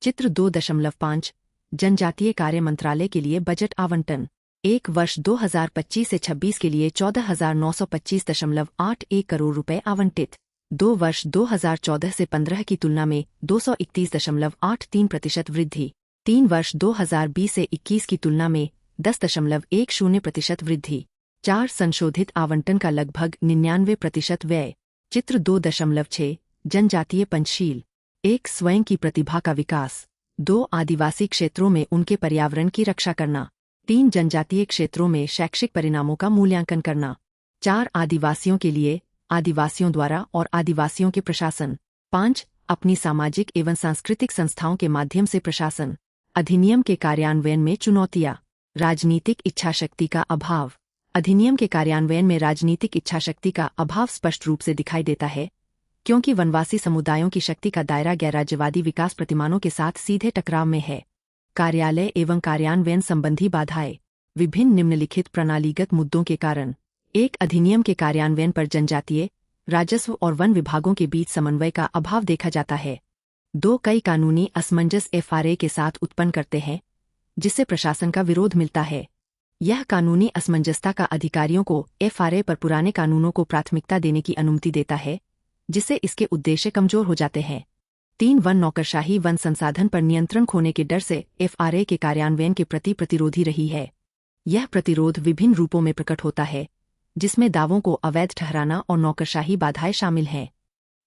चित्र 2.5 जनजातीय कार्य मंत्रालय के लिए बजट आवंटन 1 वर्ष 2025 से 26 के लिए 14,925.81 करोड़ रुपए आवंटित। 2 वर्ष 2014 से 15 की तुलना में 231.83% वृद्धि। 3 वर्ष 2020 से 21 की तुलना में 10.10% वृद्धि। 4 संशोधित आवंटन का लगभग 99% व्यय। चित्र 2.6 जनजातीय पंचशील 1 स्वयं की प्रतिभा का विकास 2 आदिवासी क्षेत्रों में उनके पर्यावरण की रक्षा करना 3 जनजातीय क्षेत्रों में शैक्षिक परिणामों का मूल्यांकन करना 4 आदिवासियों के लिए आदिवासियों द्वारा और आदिवासियों के प्रशासन 5 अपनी सामाजिक एवं सांस्कृतिक संस्थाओं के माध्यम से प्रशासन। अधिनियम के कार्यान्वयन में चुनौतियां। राजनीतिक इच्छाशक्ति का अभाव। अधिनियम के कार्यान्वयन में राजनीतिक इच्छाशक्ति का अभाव स्पष्ट रूप से दिखाई देता है, क्योंकि वनवासी समुदायों की शक्ति का दायरा गैरराज्यवादी विकास प्रतिमानों के साथ सीधे टकराव में है। कार्यालय एवं कार्यान्वयन संबंधी बाधाएं। विभिन्न निम्नलिखित प्रणालीगत मुद्दों के कारण 1 अधिनियम के कार्यान्वयन पर जनजातीय, राजस्व और वन विभागों के बीच समन्वय का अभाव देखा जाता है। 2 कई कानूनी असमंजस FRA के साथ उत्पन्न करते हैं, जिससे प्रशासन का विरोध मिलता है। यह कानूनी असमंजसता का अधिकारियों को FRA पर पुराने कानूनों को प्राथमिकता देने की अनुमति देता है, जिससे इसके उद्देश्य कमजोर हो जाते हैं। 3 वन नौकरशाही वन संसाधन पर नियंत्रण खोने के डर से FRA के कार्यान्वयन के प्रति प्रतिरोधी रही है। यह प्रतिरोध विभिन्न रूपों में प्रकट होता है, जिसमें दावों को अवैध ठहराना और नौकरशाही बाधाएं शामिल हैं।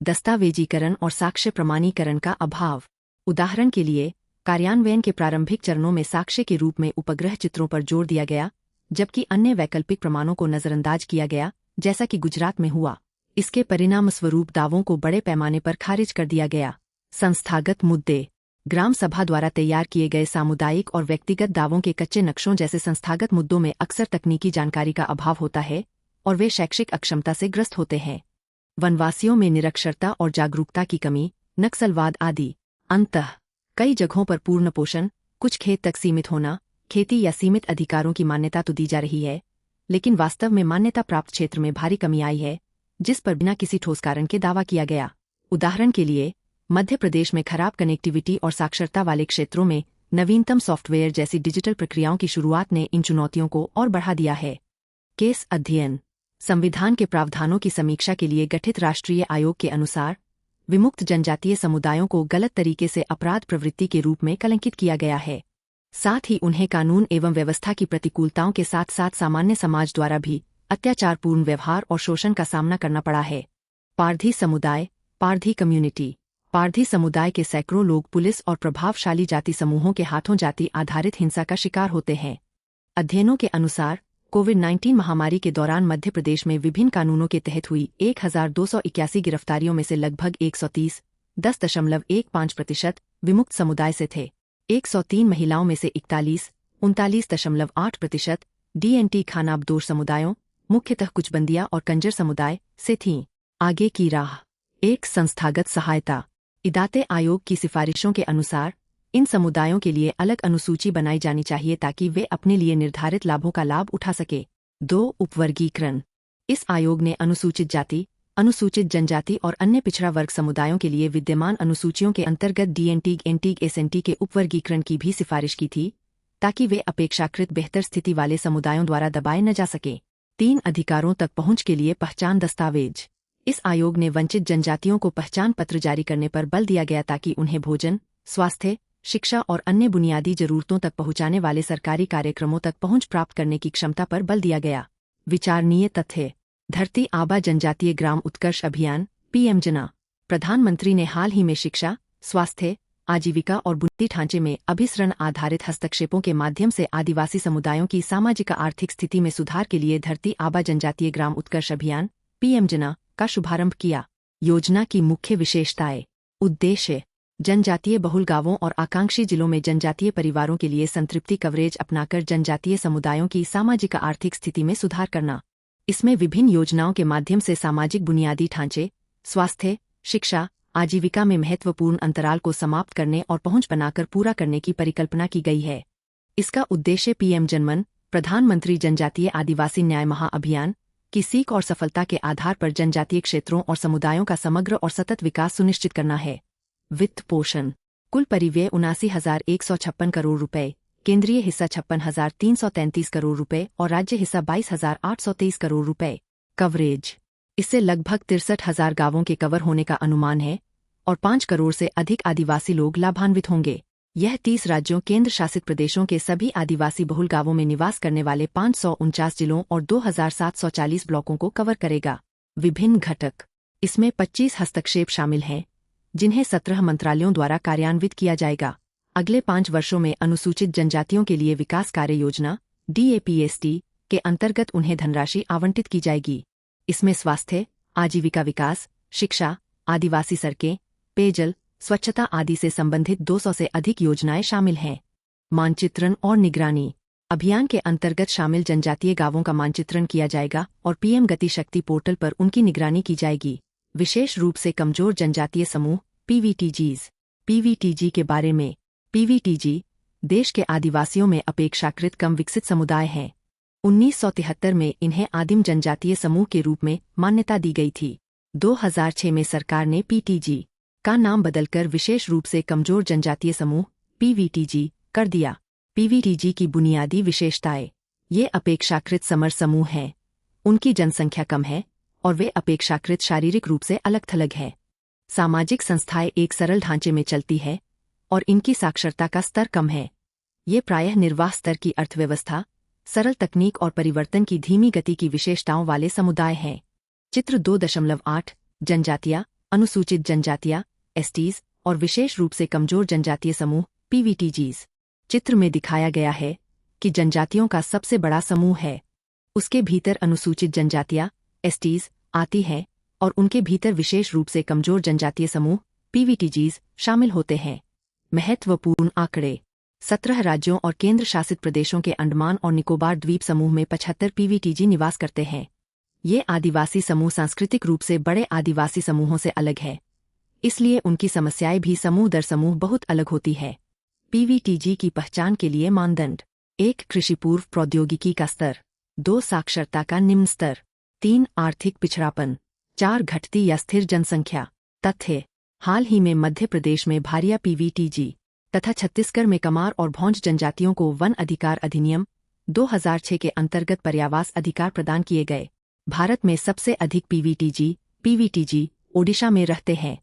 दस्तावेजीकरण और साक्ष्य प्रमाणीकरण का अभाव। उदाहरण के लिए, कार्यान्वयन के प्रारंभिक चरणों में साक्ष्य के रूप में उपग्रह चित्रों पर जोर दिया गया, जबकि अन्य वैकल्पिक प्रमाणों को नजरअंदाज किया गया, जैसा कि गुजरात में हुआ। इसके परिणामस्वरूप दावों को बड़े पैमाने पर खारिज कर दिया गया। संस्थागत मुद्दे। ग्राम सभा द्वारा तैयार किए गए सामुदायिक और व्यक्तिगत दावों के कच्चे नक्शों जैसे संस्थागत मुद्दों में अक्सर तकनीकी जानकारी का अभाव होता है और वे शैक्षिक अक्षमता से ग्रस्त होते हैं। वनवासियों में निरक्षरता और जागरूकता की कमी, नक्सलवाद आदि। अंततः कई जगहों पर पूर्ण पोषण, कुछ खेत तक सीमित होना, खेती या सीमित अधिकारों की मान्यता तो दी जा रही है, लेकिन वास्तव में मान्यता प्राप्त क्षेत्र में भारी कमी आई है, जिस पर बिना किसी ठोस कारण के दावा किया गया। उदाहरण के लिए, मध्य प्रदेश में खराब कनेक्टिविटी और साक्षरता वाले क्षेत्रों में नवीनतम सॉफ्टवेयर जैसी डिजिटल प्रक्रियाओं की शुरुआत ने इन चुनौतियों को और बढ़ा दिया है। केस अध्ययन। संविधान के प्रावधानों की समीक्षा के लिए गठित राष्ट्रीय आयोग के अनुसार विमुक्त जनजातीय समुदायों को गलत तरीके से अपराध प्रवृत्ति के रूप में कलंकित किया गया है। साथ ही उन्हें कानून एवं व्यवस्था की प्रतिकूलताओं के साथ साथ सामान्य समाज द्वारा भी अत्याचारपूर्ण व्यवहार और शोषण का सामना करना पड़ा है। पारधी समुदाय। पारधी कम्युनिटी। पारधी समुदाय के सैकड़ों लोग पुलिस और प्रभावशाली जाति समूहों के हाथों जाति आधारित हिंसा का शिकार होते हैं। अध्ययनों के अनुसार कोविड-19 महामारी के दौरान मध्य प्रदेश में विभिन्न कानूनों के तहत हुई 1281 गिरफ्तारियों में से लगभग 130 10.15% विमुक्त समुदाय से थे। 103 महिलाओं में से 41 39.8% DNT खानाबदोश समुदायों, मुख्यतः कुचबंदिया और कंजर समुदाय से थीं। आगे की राह। 1 संस्थागत सहायता। इदाते आयोग की सिफारिशों के अनुसार इन समुदायों के लिए अलग अनुसूची बनाई जानी चाहिए ताकि वे अपने लिए निर्धारित लाभों का लाभ उठा सके। 2 उपवर्गीकरण। इस आयोग ने अनुसूचित जाति, अनुसूचित जनजाति और अन्य पिछड़ा वर्ग समुदायों के लिए विद्यमान अनुसूचियों के अंतर्गत DNT, NT, SNT के उपवर्गीकरण की भी सिफारिश की थी, ताकि वे अपेक्षाकृत बेहतर स्थिति वाले समुदायों द्वारा दबाए न जा सके। 3 अधिकारों तक पहुंच के लिए पहचान दस्तावेज। इस आयोग ने वंचित जनजातियों को पहचान पत्र जारी करने पर बल दिया गया ताकि उन्हें भोजन, स्वास्थ्य, शिक्षा और अन्य बुनियादी जरूरतों तक पहुंचाने वाले सरकारी कार्यक्रमों तक पहुंच प्राप्त करने की क्षमता पर बल दिया गया। विचारणीय तथ्य। धरती आबा जनजातीय ग्राम उत्कर्ष अभियान PM जना। प्रधानमंत्री ने हाल ही में शिक्षा, स्वास्थ्य, आजीविका और बुनियादी ढांचे में अभिसरण आधारित हस्तक्षेपों के माध्यम से आदिवासी समुदायों की सामाजिक आर्थिक स्थिति में सुधार के लिए धरती आबा जनजातीय ग्राम उत्कर्ष अभियान PM जना का शुभारंभ किया। योजना की मुख्य विशेषताएं। उद्देश्य। जनजातीय बहुल गांवों और आकांक्षी जिलों में जनजातीय परिवारों के लिए संतृप्ति कवरेज अपनाकर जनजातीय समुदायों की सामाजिक आर्थिक स्थिति में सुधार करना। इसमें विभिन्न योजनाओं के माध्यम से सामाजिक बुनियादी ढांचे, स्वास्थ्य, शिक्षा, आजीविका में महत्वपूर्ण अंतराल को समाप्त करने और पहुंच बनाकर पूरा करने की परिकल्पना की गई है। इसका उद्देश्य पीएम जनमन, प्रधानमंत्री जनजातीय आदिवासी न्याय महाअभियान की सीख और सफलता के आधार पर जनजातीय क्षेत्रों और समुदायों का समग्र और सतत विकास सुनिश्चित करना है। वित्त पोषण। कुल परिव्यय 79,156 करोड़ रुपए, केंद्रीय हिस्सा 56,333 करोड़ रुपए और राज्य हिस्सा 22,823 करोड़ रुपए। कवरेज। इससे लगभग 63,000 गांवों के कवर होने का अनुमान है और 5 करोड़ से अधिक आदिवासी लोग लाभान्वित होंगे। यह 30 राज्यों केंद्र शासित प्रदेशों के सभी आदिवासी बहुल गांवों में निवास करने वाले 549 जिलों और 2,740 ब्लॉकों को कवर करेगा। विभिन्न घटक। इसमें 25 हस्तक्षेप शामिल हैं, जिन्हें 17 मंत्रालयों द्वारा कार्यान्वित किया जाएगा। अगले 5 वर्षों में अनुसूचित जनजातियों के लिए विकास कार्य योजना DAPST के अंतर्गत उन्हें धनराशि आवंटित की जाएगी। इसमें स्वास्थ्य, आजीविका विकास, शिक्षा, आदिवासी सड़कें, पेयजल, स्वच्छता आदि से संबंधित 200 से अधिक योजनाएं शामिल हैं। मानचित्रण और निगरानी। अभियान के अंतर्गत शामिल जनजातीय गांवों का मानचित्रण किया जाएगा और पीएम गति शक्ति पोर्टल पर उनकी निगरानी की जाएगी। विशेष रूप से कमजोर जनजातीय समूह PVTGs। PVTG के बारे में। PVTG देश के आदिवासियों में अपेक्षाकृत कम विकसित समुदाय हैं। 1973 में इन्हें आदिम जनजातीय समूह के रूप में मान्यता दी गई थी। 2006 में सरकार ने PTG का नाम बदलकर विशेष रूप से कमजोर जनजातीय समूह PVTG कर दिया। PVTG की बुनियादी विशेषताएं। ये अपेक्षाकृत समर समूह हैं। उनकी जनसंख्या कम है और वे अपेक्षाकृत शारीरिक रूप से अलग थलग हैं। सामाजिक संस्थाएं एक सरल ढांचे में चलती है और इनकी साक्षरता का स्तर कम है। ये प्रायः निर्वाह स्तर की अर्थव्यवस्था, सरल तकनीक और परिवर्तन की धीमी गति की विशेषताओं वाले समुदाय हैं। चित्र 2.8 जनजातियां, अनुसूचित जनजातियां STs और विशेष रूप से कमजोर जनजातीय समूह PVTGs। चित्र में दिखाया गया है कि जनजातियों का सबसे बड़ा समूह है। उसके भीतर अनुसूचित जनजातियां STs आती हैं और उनके भीतर विशेष रूप से कमजोर जनजातीय समूह PVTGs शामिल होते हैं। महत्वपूर्ण आंकड़े। 17 राज्यों और केंद्र शासित प्रदेशों के अंडमान और निकोबार द्वीप समूह में 75 PVTG निवास करते हैं। ये आदिवासी समूह सांस्कृतिक रूप से बड़े आदिवासी समूहों से अलग है, इसलिए उनकी समस्याएं भी समूह दर समूह बहुत अलग होती है। PVTG की पहचान के लिए मानदंड। 1. कृषि पूर्व प्रौद्योगिकी का स्तर। 2. साक्षरता का निम्न स्तर। 3. आर्थिक पिछड़ापन। 4. घटती या स्थिर जनसंख्या। तथ्य। हाल ही में मध्य प्रदेश में भारिया PVTG तथा छत्तीसगढ़ में कमार और भौंज जनजातियों को वन अधिकार अधिनियम 2006 के अंतर्गत पर्यावास अधिकार प्रदान किए गए। भारत में सबसे अधिक PVTG ओडिशा में रहते हैं।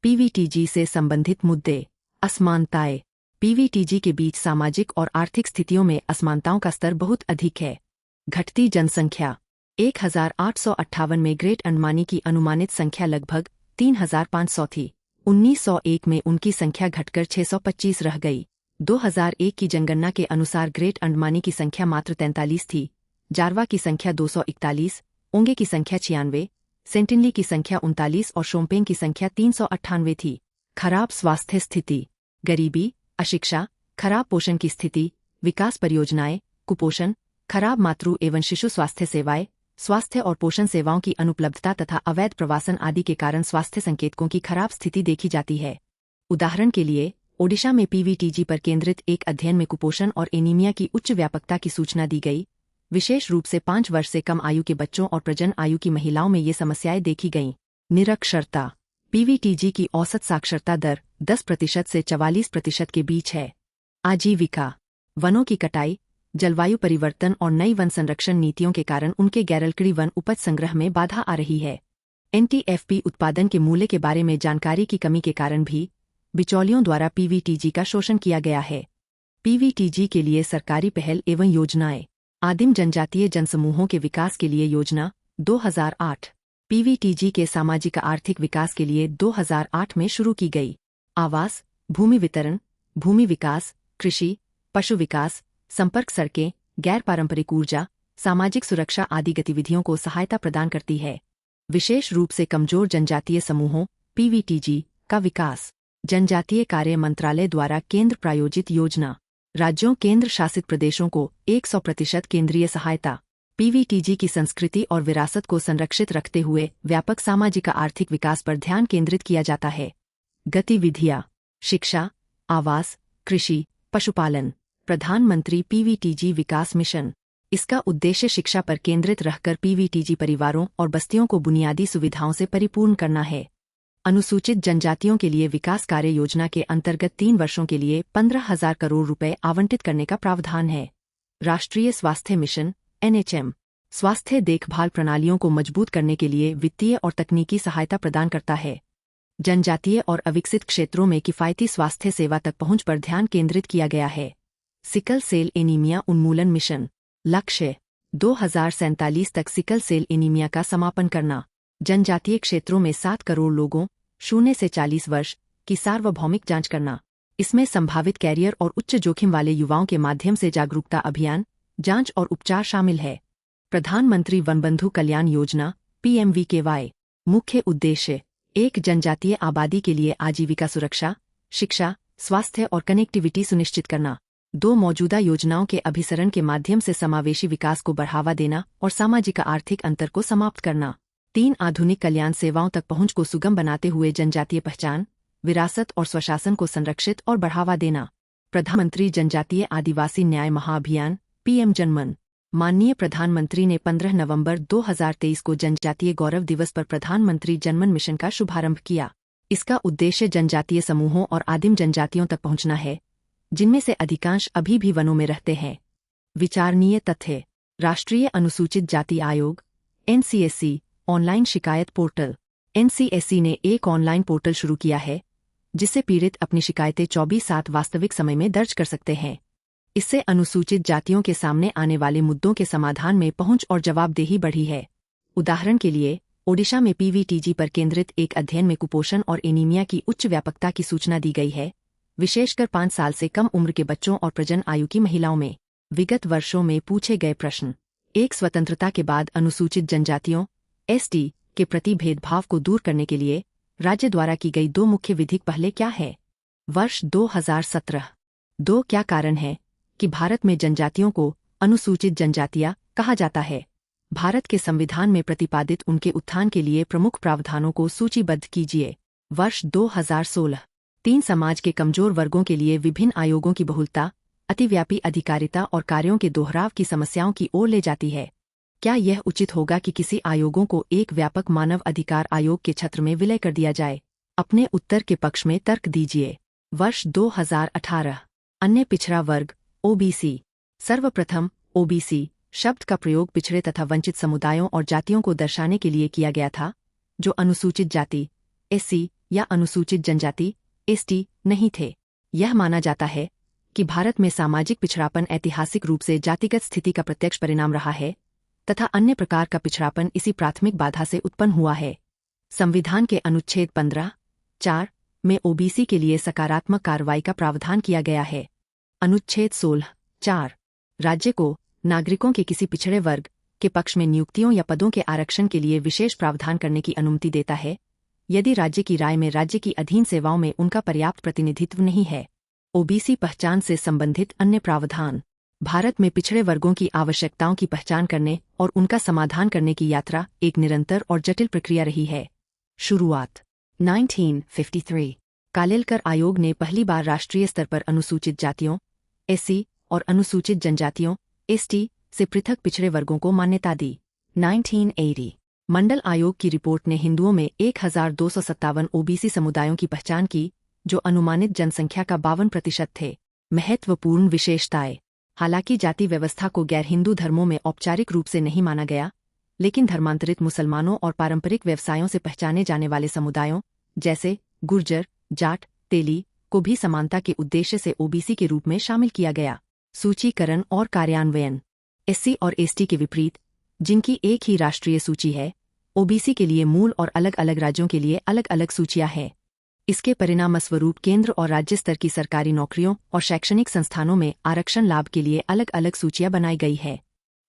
PVTG से संबंधित मुद्दे। असमानताएं। PVTG के बीच सामाजिक और आर्थिक स्थितियों में असमानताओं का स्तर बहुत अधिक है। घटती जनसंख्या। 1858 में ग्रेट अंडमानी की अनुमानित संख्या लगभग 3,500 थी। 1901 में उनकी संख्या घटकर 625 रह गई। 2001 की जनगणना के अनुसार ग्रेट अंडमानी की संख्या मात्र 43 थी। जारवा की संख्या 241, ओंगे की संख्या 96, सेंटिनली की संख्या 39 और शोम्पेन की संख्या 398 थी। खराब स्वास्थ्य स्थिति। गरीबी, अशिक्षा, खराब पोषण की स्थिति, विकास परियोजनाएं, कुपोषण, खराब मातृ एवं शिशु स्वास्थ्य सेवाएं, स्वास्थ्य और पोषण सेवाओं की अनुपलब्धता तथा अवैध प्रवासन आदि के कारण स्वास्थ्य संकेतकों की खराब स्थिति देखी जाती है। उदाहरण के लिए, ओडिशा में PVTG पर केंद्रित एक अध्ययन में कुपोषण और एनीमिया की उच्च व्यापकता की सूचना दी गई। विशेष रूप से 5 वर्ष से कम आयु के बच्चों और प्रजनन आयु की महिलाओं में ये समस्याएं देखी गईं। निरक्षरता। PVTG की औसत साक्षरता दर 10% से 44% के बीच है। आजीविका। वनों की कटाई, जलवायु परिवर्तन और नई वन संरक्षण नीतियों के कारण उनके गैरलकड़ी वन उपज संग्रह में बाधा आ रही है। NTFP उत्पादन के मूल्य के बारे में जानकारी की कमी के कारण भी बिचौलियों द्वारा PVTG का शोषण किया गया है। PVTG के लिए सरकारी पहल एवं योजनाएं। आदिम जनजातीय जनसमूहों के विकास के लिए योजना 2008। PVTG के सामाजिक आर्थिक विकास के लिए 2008 में शुरू की गई। आवास, भूमि वितरण, भूमि विकास, कृषि, पशु विकास, संपर्क सड़कें, गैर पारंपरिक ऊर्जा, सामाजिक सुरक्षा आदि गतिविधियों को सहायता प्रदान करती है। विशेष रूप से कमजोर जनजातीय समूहों PVTG का विकास। जनजातीय कार्य मंत्रालय द्वारा केंद्र प्रायोजित योजना। राज्यों केंद्र शासित प्रदेशों को 100% केंद्रीय सहायता। PVTG की संस्कृति और विरासत को संरक्षित रखते हुए व्यापक सामाजिक आर्थिक विकास पर ध्यान केंद्रित किया जाता है। गतिविधियाँ। शिक्षा, आवास, कृषि, पशुपालन, प्रधानमंत्री पीवीटीजी विकास मिशन। इसका उद्देश्य शिक्षा पर केंद्रित रहकर पीवीटीजी परिवारों और बस्तियों को बुनियादी सुविधाओं से परिपूर्ण करना है। अनुसूचित जनजातियों के लिए विकास कार्य योजना के अंतर्गत 3 वर्षों के लिए 15,000 करोड़ रुपए आवंटित करने का प्रावधान है। राष्ट्रीय स्वास्थ्य मिशन (NHM) स्वास्थ्य देखभाल प्रणालियों को मजबूत करने के लिए वित्तीय और तकनीकी सहायता प्रदान करता है। जनजातीय और अविकसित क्षेत्रों में किफायती स्वास्थ्य सेवा तक पहुंच पर ध्यान केंद्रित किया गया है। सिकल सेल एनीमिया उन्मूलन मिशन। लक्ष्य 2047 तक सिकल सेल एनीमिया का समापन करना। जनजातीय क्षेत्रों में 7 करोड़ लोगों 0 से 40 वर्ष की सार्वभौमिक जांच करना। इसमें संभावित कैरियर और उच्च जोखिम वाले युवाओं के माध्यम से जागरूकता अभियान, जांच और उपचार शामिल है। प्रधानमंत्री वनबंधु कल्याण योजना (PMVKY) मुख्य उद्देश्य 1. जनजातीय आबादी के लिए आजीविका सुरक्षा, शिक्षा, स्वास्थ्य और कनेक्टिविटी सुनिश्चित करना। 2. मौजूदा योजनाओं के अभिसरण के माध्यम से समावेशी विकास को बढ़ावा देना और सामाजिक आर्थिक अंतर को समाप्त करना। 3. आधुनिक कल्याण सेवाओं तक पहुंच को सुगम बनाते हुए जनजातीय पहचान, विरासत और स्वशासन को संरक्षित और बढ़ावा देना। प्रधानमंत्री जनजातीय आदिवासी न्याय महाअभियान (PM जनमन). माननीय प्रधानमंत्री ने 15 नवंबर 2023 को जनजातीय गौरव दिवस पर प्रधानमंत्री जनमन मिशन का शुभारंभ किया। इसका उद्देश्य जनजातीय समूहों और आदिम जनजातियों तक पहुंचना है, जिनमें से अधिकांश अभी भी वनों में रहते हैं। विचारणीय तथ्य। राष्ट्रीय अनुसूचित जाति आयोग (NCSC) ऑनलाइन शिकायत पोर्टल। NCSC ने एक ऑनलाइन पोर्टल शुरू किया है, जिससे पीड़ित अपनी शिकायतें 24/7 वास्तविक समय में दर्ज कर सकते हैं। इससे अनुसूचित जातियों के सामने आने वाले मुद्दों के समाधान में पहुंच और जवाबदेही बढ़ी है। उदाहरण के लिए, ओडिशा में पीवीटीजी पर केंद्रित एक अध्ययन में कुपोषण और एनीमिया की उच्च व्यापकता की सूचना दी गई है, विशेषकर 5 साल से कम उम्र के बच्चों और प्रजनन आयु की महिलाओं में। विगत वर्षों में पूछे गए प्रश्न। 1. स्वतंत्रता के बाद अनुसूचित जनजातियों (ST) के प्रति भेदभाव को दूर करने के लिए राज्य द्वारा की गई 2 मुख्य विधिक पहलें क्या है? वर्ष 2017। 2. क्या कारण है कि भारत में जनजातियों को अनुसूचित जनजातियां कहा जाता है? भारत के संविधान में प्रतिपादित उनके उत्थान के लिए प्रमुख प्रावधानों को सूचीबद्ध कीजिए। वर्ष 2016। 3. समाज के कमजोर वर्गों के लिए विभिन्न आयोगों की बहुलता, अतिव्यापी अधिकारिता और कार्यों के दोहराव की समस्याओं की ओर ले जाती है। क्या यह उचित होगा कि किसी आयोगों को एक व्यापक मानव अधिकार आयोग के छत्र में विलय कर दिया जाए? अपने उत्तर के पक्ष में तर्क दीजिए। वर्ष 2018। अन्य पिछड़ा वर्ग (OBC). सर्वप्रथम OBC शब्द का प्रयोग पिछड़े तथा वंचित समुदायों और जातियों को दर्शाने के लिए किया गया था, जो अनुसूचित जाति (SC) या अनुसूचित जनजाति (ST) नहीं थे। यह माना जाता है कि भारत में सामाजिक पिछड़ापन ऐतिहासिक रूप से जातिगत स्थिति का प्रत्यक्ष परिणाम रहा है तथा अन्य प्रकार का पिछड़ापन इसी प्राथमिक बाधा से उत्पन्न हुआ है। संविधान के अनुच्छेद 15(4) में OBC के लिए सकारात्मक कार्रवाई का प्रावधान किया गया है। अनुच्छेद 16(4) राज्य को नागरिकों के किसी पिछड़े वर्ग के पक्ष में नियुक्तियों या पदों के आरक्षण के लिए विशेष प्रावधान करने की अनुमति देता है, यदि राज्य की राय में राज्य की अधीन सेवाओं में उनका पर्याप्त प्रतिनिधित्व नहीं है। OBC पहचान से संबंधित अन्य प्रावधान। भारत में पिछड़े वर्गों की आवश्यकताओं की पहचान करने और उनका समाधान करने की यात्रा एक निरंतर और जटिल प्रक्रिया रही है। शुरुआत 1953। कालेलकर आयोग ने पहली बार राष्ट्रीय स्तर पर अनुसूचित जातियों (SC) और अनुसूचित जनजातियों (ST) से पृथक पिछड़े वर्गों को मान्यता दी। 1980। मंडल आयोग की रिपोर्ट ने हिंदुओं में 1257 OBC समुदायों की पहचान की, जो अनुमानित जनसंख्या का 52% थे। महत्वपूर्ण विशेषताएं। हालांकि जाति व्यवस्था को गैर हिंदू धर्मों में औपचारिक रूप से नहीं माना गया, लेकिन धर्मांतरित मुसलमानों और पारंपरिक व्यवसायों से पहचाने जाने वाले समुदायों जैसे गुर्जर, जाट, तेली को भी समानता के उद्देश्य से OBC के रूप में शामिल किया गया। सूचीकरण और कार्यान्वयन। SC और ST के विपरीत, जिनकी एक ही राष्ट्रीय सूची है, OBC के लिए मूल और अलग अलग राज्यों के लिए अलग अलग सूचियां हैं। इसके परिणामस्वरूप केंद्र और राज्य स्तर की सरकारी नौकरियों और शैक्षणिक संस्थानों में आरक्षण लाभ के लिए अलग अलग सूचियां बनाई गई है।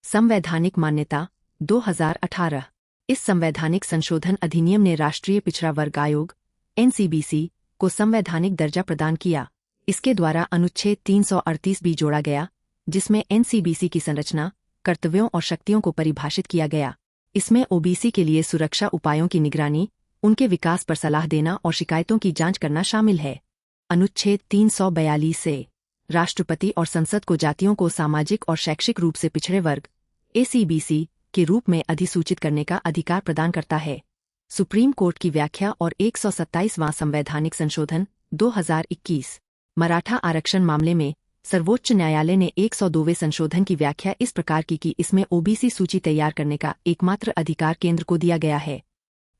संवैधानिक मान्यता 2018। इस संवैधानिक संशोधन अधिनियम ने राष्ट्रीय पिछड़ा वर्ग आयोग (NCBC) को संवैधानिक दर्जा प्रदान किया। इसके द्वारा अनुच्छेद 338 भी जोड़ा गया, जिसमें NCBC की संरचना, कर्तव्यों और शक्तियों को परिभाषित किया गया। इसमें OBC के लिए सुरक्षा उपायों की निगरानी, उनके विकास पर सलाह देना और शिकायतों की जांच करना शामिल है। अनुच्छेद 342 से राष्ट्रपति और संसद को जातियों को सामाजिक और शैक्षिक रूप से पिछड़े वर्ग ACBC के रूप में अधिसूचित करने का अधिकार प्रदान करता है। सुप्रीम कोर्ट की व्याख्या और 127वां संवैधानिक संशोधन 2021 मराठा आरक्षण मामले में सर्वोच्च न्यायालय ने 102वें संशोधन की व्याख्या इस प्रकार की कि इसमें OBC सूची तैयार करने का एकमात्र अधिकार केंद्र को दिया गया है।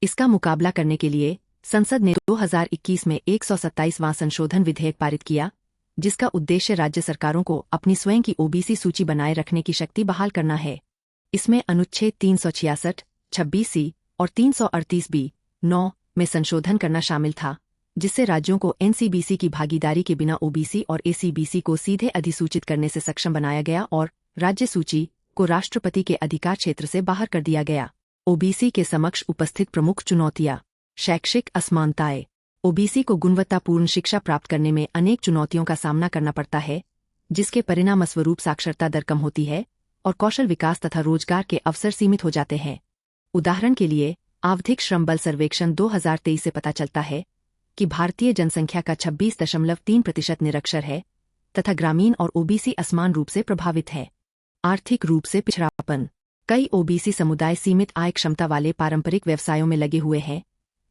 इसका मुकाबला करने के लिए संसद ने 2021 में 127वां संशोधन विधेयक पारित किया, जिसका उद्देश्य राज्य सरकारों को अपनी स्वयं की OBC सूची बनाए रखने की शक्ति बहाल करना है। इसमें अनुच्छेद 366, 26C और 338B(9) में संशोधन करना शामिल था, जिससे राज्यों को NCBC की भागीदारी के बिना OBC और ACBC को सीधे अधिसूचित करने से सक्षम बनाया गया और राज्य सूची को राष्ट्रपति के अधिकार क्षेत्र से बाहर कर दिया गया। OBC के समक्ष उपस्थित प्रमुख चुनौतियां। शैक्षिक असमानताएं। OBC को गुणवत्तापूर्ण शिक्षा प्राप्त करने में अनेक चुनौतियों का सामना करना पड़ता है, जिसके परिणामस्वरूप साक्षरता दर कम होती है और कौशल विकास तथा रोजगार के अवसर सीमित हो जाते हैं। उदाहरण के लिए, आवधिक श्रम बल सर्वेक्षण 2023 से पता चलता है कि भारतीय जनसंख्या का 26.3% निरक्षर है तथा ग्रामीण और OBC असमान रूप से प्रभावित है। आर्थिक रूप से पिछड़ापन। कई OBC समुदाय सीमित आय क्षमता वाले पारंपरिक व्यवसायों में लगे हुए हैं,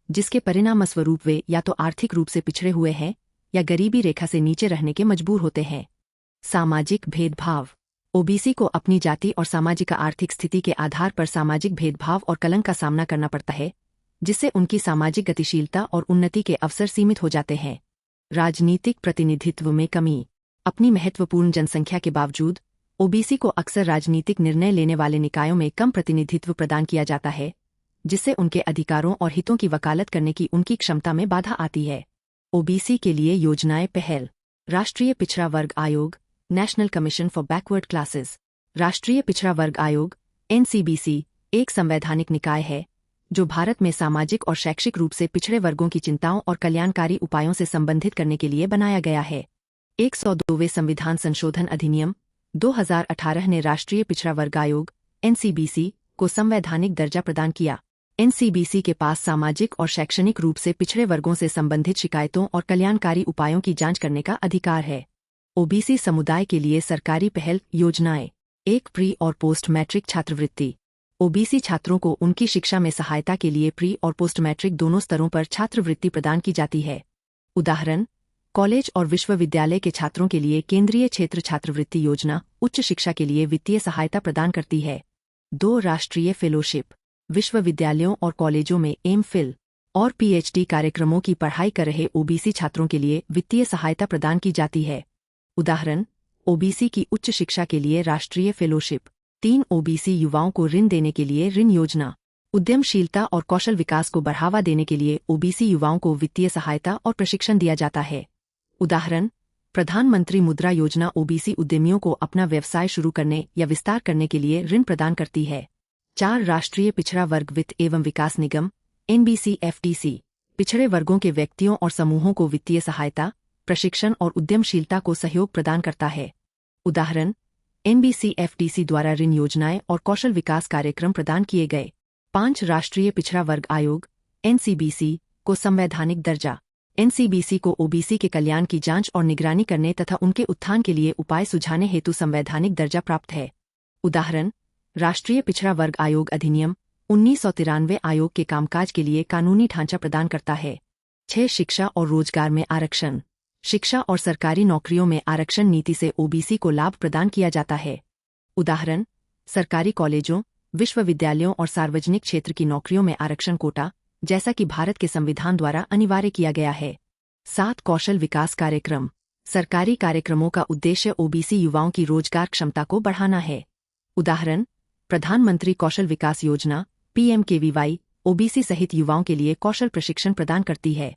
जिसके परिणामस्वरूप वे या तो आर्थिक रूप से पिछड़े हुए हैं या गरीबी रेखा से नीचे रहने के मजबूर होते हैं। सामाजिक भेदभाव। OBC को अपनी जाति और सामाजिक आर्थिक स्थिति के आधार पर सामाजिक भेदभाव और कलंक का सामना करना पड़ता है, जिससे उनकी सामाजिक गतिशीलता और उन्नति के अवसर सीमित हो जाते हैं। राजनीतिक प्रतिनिधित्व में कमी। अपनी महत्वपूर्ण जनसंख्या के बावजूद OBC को अक्सर राजनीतिक निर्णय लेने वाले निकायों में कम प्रतिनिधित्व प्रदान किया जाता है, जिससे उनके अधिकारों और हितों की वकालत करने की उनकी क्षमता में बाधा आती है। OBC के लिए योजनाएं। पहल। राष्ट्रीय पिछड़ा वर्ग आयोग national commission for backward classes. राष्ट्रीय पिछड़ा वर्ग आयोग NCBC एक संवैधानिक निकाय है जो भारत में सामाजिक और शैक्षिक रूप से पिछड़े वर्गों की चिंताओं और कल्याणकारी उपायों से संबंधित करने के लिए बनाया गया है। 102वें संविधान संशोधन अधिनियम 2018 ने राष्ट्रीय पिछड़ा वर्ग आयोग NCBC को संवैधानिक दर्जा प्रदान किया। NCBC के पास सामाजिक और शैक्षणिक रूप से पिछड़े वर्गों से संबंधित शिकायतों और कल्याणकारी उपायों की जांच करने का अधिकार है। OBC समुदाय के लिए सरकारी पहल योजनाएं। 1 प्री और पोस्ट मैट्रिक छात्रवृत्ति। OBC छात्रों को उनकी शिक्षा में सहायता के लिए प्री और पोस्ट मैट्रिक दोनों स्तरों पर छात्रवृत्ति प्रदान की जाती है। उदाहरण, कॉलेज और विश्वविद्यालय के छात्रों के लिए केंद्रीय क्षेत्र छात्रवृत्ति योजना उच्च शिक्षा के लिए वित्तीय सहायता प्रदान करती है। 2 राष्ट्रीय फेलोशिप। विश्वविद्यालयों और कॉलेजों में MPhil और PhD कार्यक्रमों की पढ़ाई कर रहे OBC छात्रों के लिए वित्तीय सहायता प्रदान की जाती है। उदाहरण, OBC की उच्च शिक्षा के लिए राष्ट्रीय फेलोशिप। 3 OBC युवाओं को ऋण देने के लिए ऋण योजना। उद्यमशीलता और कौशल विकास को बढ़ावा देने के लिए OBC युवाओं को वित्तीय सहायता और प्रशिक्षण दिया जाता है। उदाहरण, प्रधानमंत्री मुद्रा योजना OBC उद्यमियों को अपना व्यवसाय शुरू करने या विस्तार करने के लिए ऋण प्रदान करती है। 4 राष्ट्रीय पिछड़ा वर्ग वित्त एवं विकास निगम NBCFTC पिछड़े वर्गों के व्यक्तियों और समूहों को वित्तीय सहायता, प्रशिक्षण और उद्यमशीलता को सहयोग प्रदान करता है। उदाहरण, NBCFTC द्वारा ऋण योजनाएं और कौशल विकास कार्यक्रम प्रदान किए गए। 5 राष्ट्रीय पिछड़ा वर्ग आयोग NCBC को संवैधानिक दर्जा। NCBC को OBC के कल्याण की जांच और निगरानी करने तथा उनके उत्थान के लिए उपाय सुझाने हेतु संवैधानिक दर्जा प्राप्त है। उदाहरण, राष्ट्रीय पिछड़ा वर्ग आयोग अधिनियम 1993 आयोग के कामकाज के लिए कानूनी ढांचा प्रदान करता है। 6 शिक्षा और रोजगार में आरक्षण। शिक्षा और सरकारी नौकरियों में आरक्षण नीति से OBC को लाभ प्रदान किया जाता है। उदाहरण, सरकारी कॉलेजों, विश्वविद्यालयों और सार्वजनिक क्षेत्र की नौकरियों में आरक्षण कोटा, जैसा कि भारत के संविधान द्वारा अनिवार्य किया गया है। 7 कौशल विकास कार्यक्रम। सरकारी कार्यक्रमों का उद्देश्य OBC युवाओं की रोजगार क्षमता को बढ़ाना है। उदाहरण, प्रधानमंत्री कौशल विकास योजना PMKVY OBC सहित युवाओं के लिए कौशल प्रशिक्षण प्रदान करती है।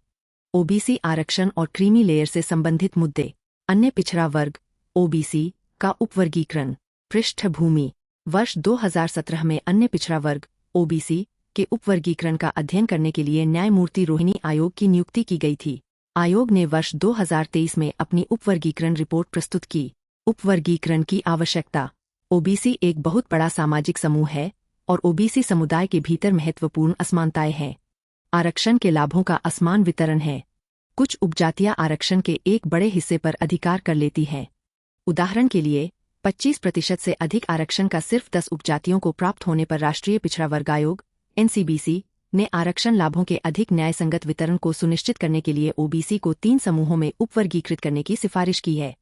OBC आरक्षण और क्रीमी लेयर से संबंधित मुद्दे। अन्य पिछड़ा वर्ग OBC का उपवर्गीकरण। पृष्ठभूमि। वर्ष 2017 में अन्य पिछड़ा वर्ग OBC के उपवर्गीकरण का अध्ययन करने के लिए न्यायमूर्ति रोहिणी आयोग की नियुक्ति की गई थी। आयोग ने वर्ष 2023 में अपनी उपवर्गीकरण रिपोर्ट प्रस्तुत की। उपवर्गीकरण की आवश्यकता। OBC एक बहुत बड़ा सामाजिक समूह है और OBC समुदाय के भीतर महत्वपूर्ण असमानताएं हैं। आरक्षण के लाभों का असमान वितरण है। कुछ उपजातियां आरक्षण के एक बड़े हिस्से पर अधिकार कर लेती हैं। उदाहरण के लिए 25% से अधिक आरक्षण का सिर्फ 10 उपजातियों को प्राप्त होने पर राष्ट्रीय पिछड़ा वर्ग आयोग (NCBC) ने आरक्षण लाभों के अधिक न्यायसंगत वितरण को सुनिश्चित करने के लिए ओबीसी को 3 समूहों में उपवर्गीकृत करने की सिफारिश की है।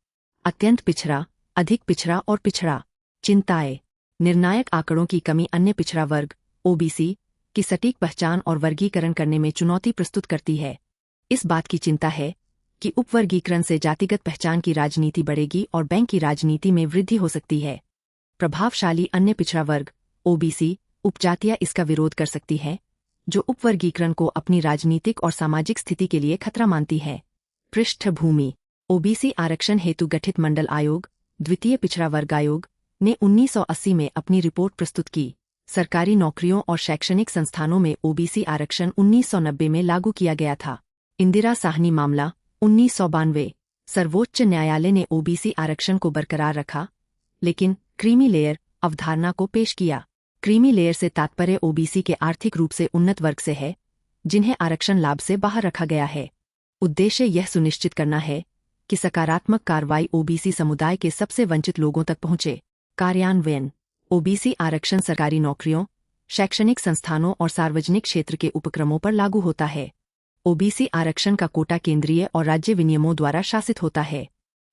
अत्यंत पिछड़ा, अधिक पिछड़ा और पिछड़ा। चिंताएं। निर्णायक आंकड़ों की कमी अन्य पिछड़ा वर्ग (ओबीसी) की सटीक पहचान और वर्गीकरण करने में चुनौती प्रस्तुत करती है। इस बात की चिंता है कि उपवर्गीकरण से जातिगत पहचान की राजनीति बढ़ेगी और बैंक की राजनीति में वृद्धि हो सकती है। प्रभावशाली अन्य पिछड़ा वर्ग (ओबीसी) उपजातियां इसका विरोध कर सकती है, जो उपवर्गीकरण को अपनी राजनीतिक और सामाजिक स्थिति के लिए खतरा मानती है। पृष्ठभूमि। ओबीसी आरक्षण हेतु गठित मंडल आयोग, द्वितीय पिछड़ा वर्ग आयोग, ने 1980 में अपनी रिपोर्ट प्रस्तुत की। सरकारी नौकरियों और शैक्षणिक संस्थानों में ओबीसी आरक्षण 1990 में लागू किया गया था। इंदिरा साहनी मामला 1992। सर्वोच्च न्यायालय ने ओबीसी आरक्षण को बरकरार रखा, लेकिन क्रीमी लेयर अवधारणा को पेश किया। क्रीमी लेयर से तात्पर्य ओबीसी के आर्थिक रूप से उन्नत वर्ग से है, जिन्हें आरक्षण लाभ से बाहर रखा गया है। उद्देश्य यह सुनिश्चित करना है कि सकारात्मक कार्रवाई ओबीसी समुदाय के सबसे वंचित लोगों तक पहुंचे। कार्यान्वयन। ओबीसी आरक्षण सरकारी नौकरियों, शैक्षणिक संस्थानों और सार्वजनिक क्षेत्र के उपक्रमों पर लागू होता है। ओबीसी आरक्षण का कोटा केंद्रीय और राज्य विनियमों द्वारा शासित होता है।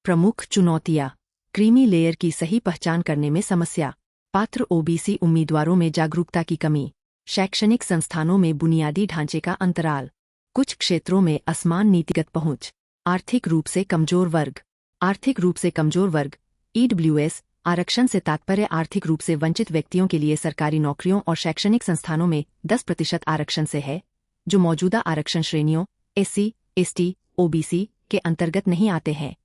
प्रमुख चुनौतियां। क्रीमी लेयर की सही पहचान करने में समस्या। पात्र ओबीसी उम्मीदवारों में जागरूकता की कमी। शैक्षणिक संस्थानों में बुनियादी ढांचे का अंतराल। कुछ क्षेत्रों में असमान नीतिगत पहुंच। आर्थिक रूप से कमजोर वर्ग। आर्थिक रूप से कमजोर वर्ग (ईडब्ल्यूएस) आरक्षण से तात्पर्य आर्थिक रूप से वंचित व्यक्तियों के लिए सरकारी नौकरियों और शैक्षणिक संस्थानों में 10% आरक्षण से है, जो मौजूदा आरक्षण श्रेणियों एससी, एसटी, ओबीसी के अंतर्गत नहीं आते हैं।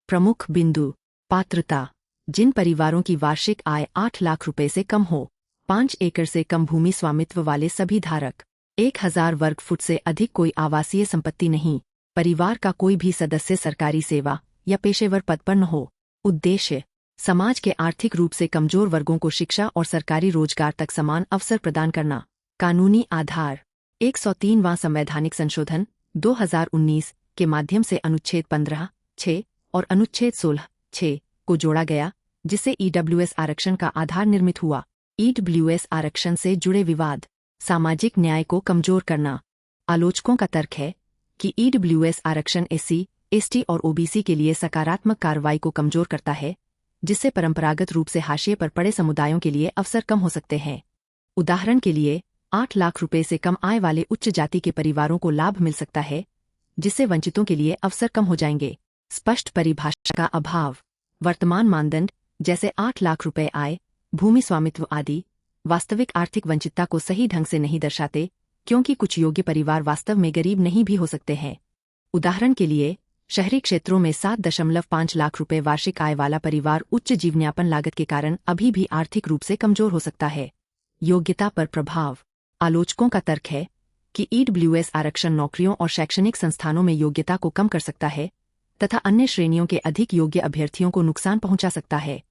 प्रमुख बिंदु। पात्रता। जिन परिवारों की वार्षिक आय 8 लाख रुपए से कम हो, 5 एकड़ से कम भूमि स्वामित्व वाले सभी धारक, 1000 वर्ग फुट से अधिक कोई आवासीय संपत्ति नहीं, परिवार का कोई भी सदस्य सरकारी सेवा या पेशेवर पद पर न हो। उद्देश्य। समाज के आर्थिक रूप से कमजोर वर्गों को शिक्षा और सरकारी रोजगार तक समान अवसर प्रदान करना। कानूनी आधार। 103वां संवैधानिक संशोधन 2019 के माध्यम से अनुच्छेद 15(6) और अनुच्छेद 16(6) को जोड़ा गया, जिससे ईडब्ल्यूएस आरक्षण का आधार निर्मित हुआ। ईडब्ल्यूएस आरक्षण से जुड़े विवाद। सामाजिक न्याय को कमजोर करना। आलोचकों का तर्क है कि ईडब्ल्यूएस आरक्षण एससी, एसटी और ओबीसी के लिए सकारात्मक कार्रवाई को कमजोर करता है, जिससे परंपरागत रूप से हाशिए पर पड़े समुदायों के लिए अवसर कम हो सकते हैं। उदाहरण के लिए 8 लाख रुपए से कम आय वाले उच्च जाति के परिवारों को लाभ मिल सकता है, जिससे वंचितों के लिए अवसर कम हो जाएंगे। स्पष्ट परिभाषा का अभाव। वर्तमान मानदंड, जैसे 8 लाख रुपए आय, भूमि स्वामित्व आदि, वास्तविक आर्थिक वंचितता को सही ढंग से नहीं दर्शाते, क्योंकि कुछ योग्य परिवार वास्तव में गरीब नहीं भी हो सकते हैं। उदाहरण के लिए, शहरी क्षेत्रों में 7.5 लाख रुपए वार्षिक आय वाला परिवार उच्च जीवनयापन लागत के कारण अभी भी आर्थिक रूप से कमजोर हो सकता है। योग्यता पर प्रभाव। आलोचकों का तर्क है कि ईडब्ल्यूएस आरक्षण नौकरियों और शैक्षणिक संस्थानों में योग्यता को कम कर सकता है तथा अन्य श्रेणियों के अधिक योग्य अभ्यर्थियों को नुकसान पहुंचा सकता है।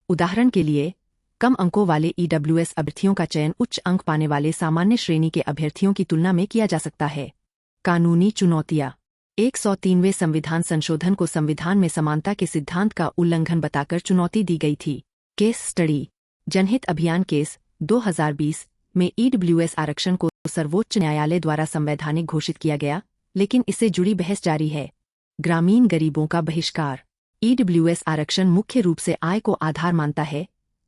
उदाहरण के लिए, कम अंकों वाले ईडब्ल्यूएस अभ्यर्थियों का चयन उच्च अंक पाने वाले सामान्य श्रेणी के अभ्यर्थियों की तुलना में किया जा सकता है। कानूनी चुनौतियां। 103वें संविधान संशोधन को संविधान में समानता के सिद्धांत का उल्लंघन बताकर चुनौती दी गई थी। Case study. जनहित अभियान केस 2020 में ईडब्ल्यूएस आरक्षण को सर्वोच्च न्यायालय द्वारा संवैधानिक घोषित किया गया, लेकिन इससे जुड़ी बहस जारी है। ग्रामीण गरीबों का बहिष्कार। ईडब्ल्यूएस आरक्षण मुख्य रूप से आय को आधार मानता है,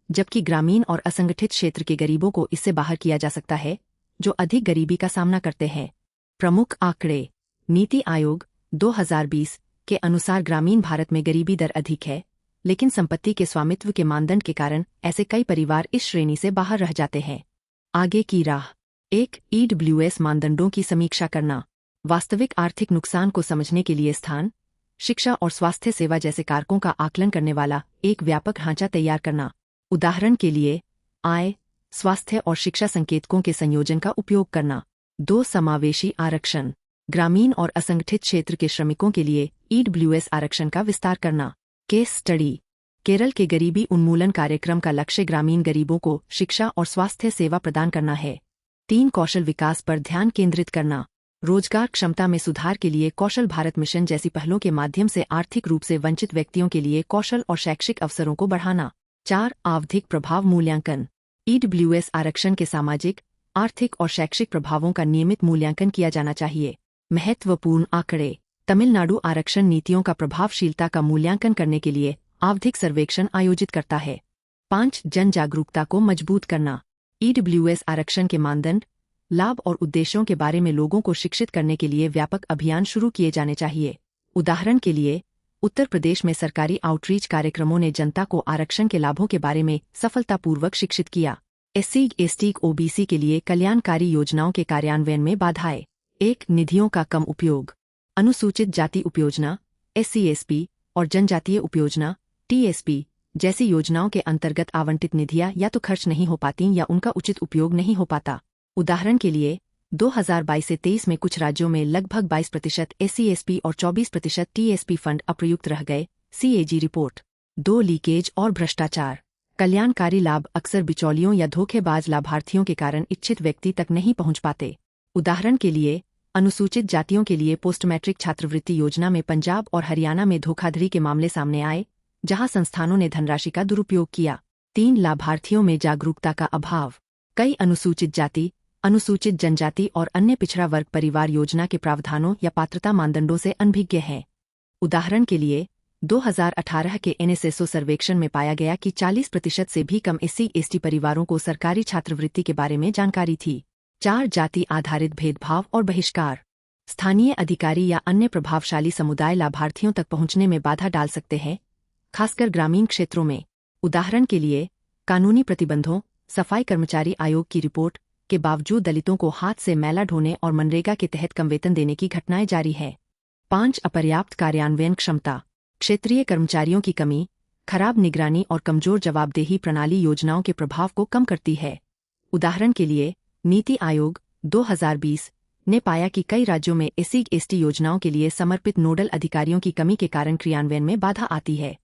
जबकि ग्रामीण और असंगठित क्षेत्र के गरीबों को इससे बाहर किया जा सकता है, जो अधिक गरीबी का सामना करते हैं। प्रमुख आंकड़े। नीति आयोग 2020 के अनुसार ग्रामीण भारत में गरीबी दर अधिक है, लेकिन संपत्ति के स्वामित्व के मानदंड के कारण ऐसे कई परिवार इस श्रेणी से बाहर रह जाते हैं। आगे की राह। 1. ईडब्ल्यूएस मानदंडों की समीक्षा करना। वास्तविक आर्थिक नुकसान को समझने के लिए स्थान, शिक्षा और स्वास्थ्य सेवा जैसे कारकों का आकलन करने वाला एक व्यापक ढांचा तैयार करना। उदाहरण के लिए, आय, स्वास्थ्य और शिक्षा संकेतकों के संयोजन का उपयोग करना। 2. समावेशी आरक्षण। ग्रामीण और असंगठित क्षेत्र के श्रमिकों के लिए ईडब्ल्यूएस आरक्षण का विस्तार करना। Case study. केरल के गरीबी उन्मूलन कार्यक्रम का लक्ष्य ग्रामीण गरीबों को शिक्षा और स्वास्थ्य सेवा प्रदान करना है। 3. कौशल विकास पर ध्यान केंद्रित करना। रोजगार क्षमता में सुधार के लिए कौशल भारत मिशन जैसी पहलों के माध्यम से आर्थिक रूप से वंचित व्यक्तियों के लिए कौशल और शैक्षिक अवसरों को बढ़ाना। 4. आवधिक प्रभाव मूल्यांकन। ईडब्ल्यूएस आरक्षण के सामाजिक, आर्थिक और शैक्षिक प्रभावों का नियमित मूल्यांकन किया जाना चाहिए। महत्वपूर्ण आंकड़े। तमिलनाडु आरक्षण नीतियों का प्रभावशीलता का मूल्यांकन करने के लिए आवधिक सर्वेक्षण आयोजित करता है। 5. जन जागरूकता को मजबूत करना। ईडब्ल्यूएस आरक्षण के मानदंड, लाभ और उद्देश्यों के बारे में लोगों को शिक्षित करने के लिए व्यापक अभियान शुरू किए जाने चाहिए। उदाहरण के लिए, उत्तर प्रदेश में सरकारी आउटरीच कार्यक्रमों ने जनता को आरक्षण के लाभों के बारे में सफलतापूर्वक शिक्षित किया। एससी, एसटी, ओबीसी के लिए कल्याणकारी योजनाओं के कार्यान्वयन में बाधाएं। 1. निधियों का कम उपयोग। अनुसूचित जाति उपयोजना (SC, SP) और जनजातीय उपयोजना (TSP) जैसी योजनाओं के अंतर्गत आवंटित निधियां या तो खर्च नहीं हो पाती या उनका उचित उपयोग नहीं हो पाता। उदाहरण के लिए, 2022 से 23 में कुछ राज्यों में लगभग 22% SC, SP और 24% TSP फंड अप्रयुक्त रह गए। CAG report. 2. लीकेज और भ्रष्टाचार। कल्याणकारी लाभ अक्सर बिचौलियों या धोखेबाज लाभार्थियों के कारण इच्छित व्यक्ति तक नहीं पहुंच पाते। उदाहरण के लिए, अनुसूचित जातियों के लिए पोस्ट मैट्रिक छात्रवृत्ति योजना में पंजाब और हरियाणा में धोखाधड़ी के मामले सामने आए, जहां संस्थानों ने धनराशि का दुरुपयोग किया। 3. लाभार्थियों में जागरूकता का अभाव। कई अनुसूचित जाति, अनुसूचित जनजाति और अन्य पिछड़ा वर्ग परिवार योजना के प्रावधानों या पात्रता मानदंडों से अनभिज्ञ हैं। उदाहरण के लिए, 2018 के NSSO सर्वेक्षण में पाया गया कि 40% से भी कम SC, ST परिवारों को सरकारी छात्रवृत्ति के बारे में जानकारी थी। 4. जाति आधारित भेदभाव और बहिष्कार। स्थानीय अधिकारी या अन्य प्रभावशाली समुदाय लाभार्थियों तक पहुंचने में बाधा डाल सकते हैं, खासकर ग्रामीण क्षेत्रों में। उदाहरण के लिए, कानूनी प्रतिबंधों, सफाई कर्मचारी आयोग की रिपोर्ट के बावजूद दलितों को हाथ से मैला ढोने और मनरेगा के तहत कम वेतन देने की घटनाएं जारी है। 5. अपर्याप्त कार्यान्वयन क्षमता। क्षेत्रीय कर्मचारियों की कमी, खराब निगरानी और कमजोर जवाबदेही प्रणाली योजनाओं के प्रभाव को कम करती है। उदाहरण के लिए, नीति आयोग 2020 ने पाया कि कई राज्यों में SC, ST योजनाओं के लिए समर्पित नोडल अधिकारियों की कमी के कारण क्रियान्वयन में बाधा आती है।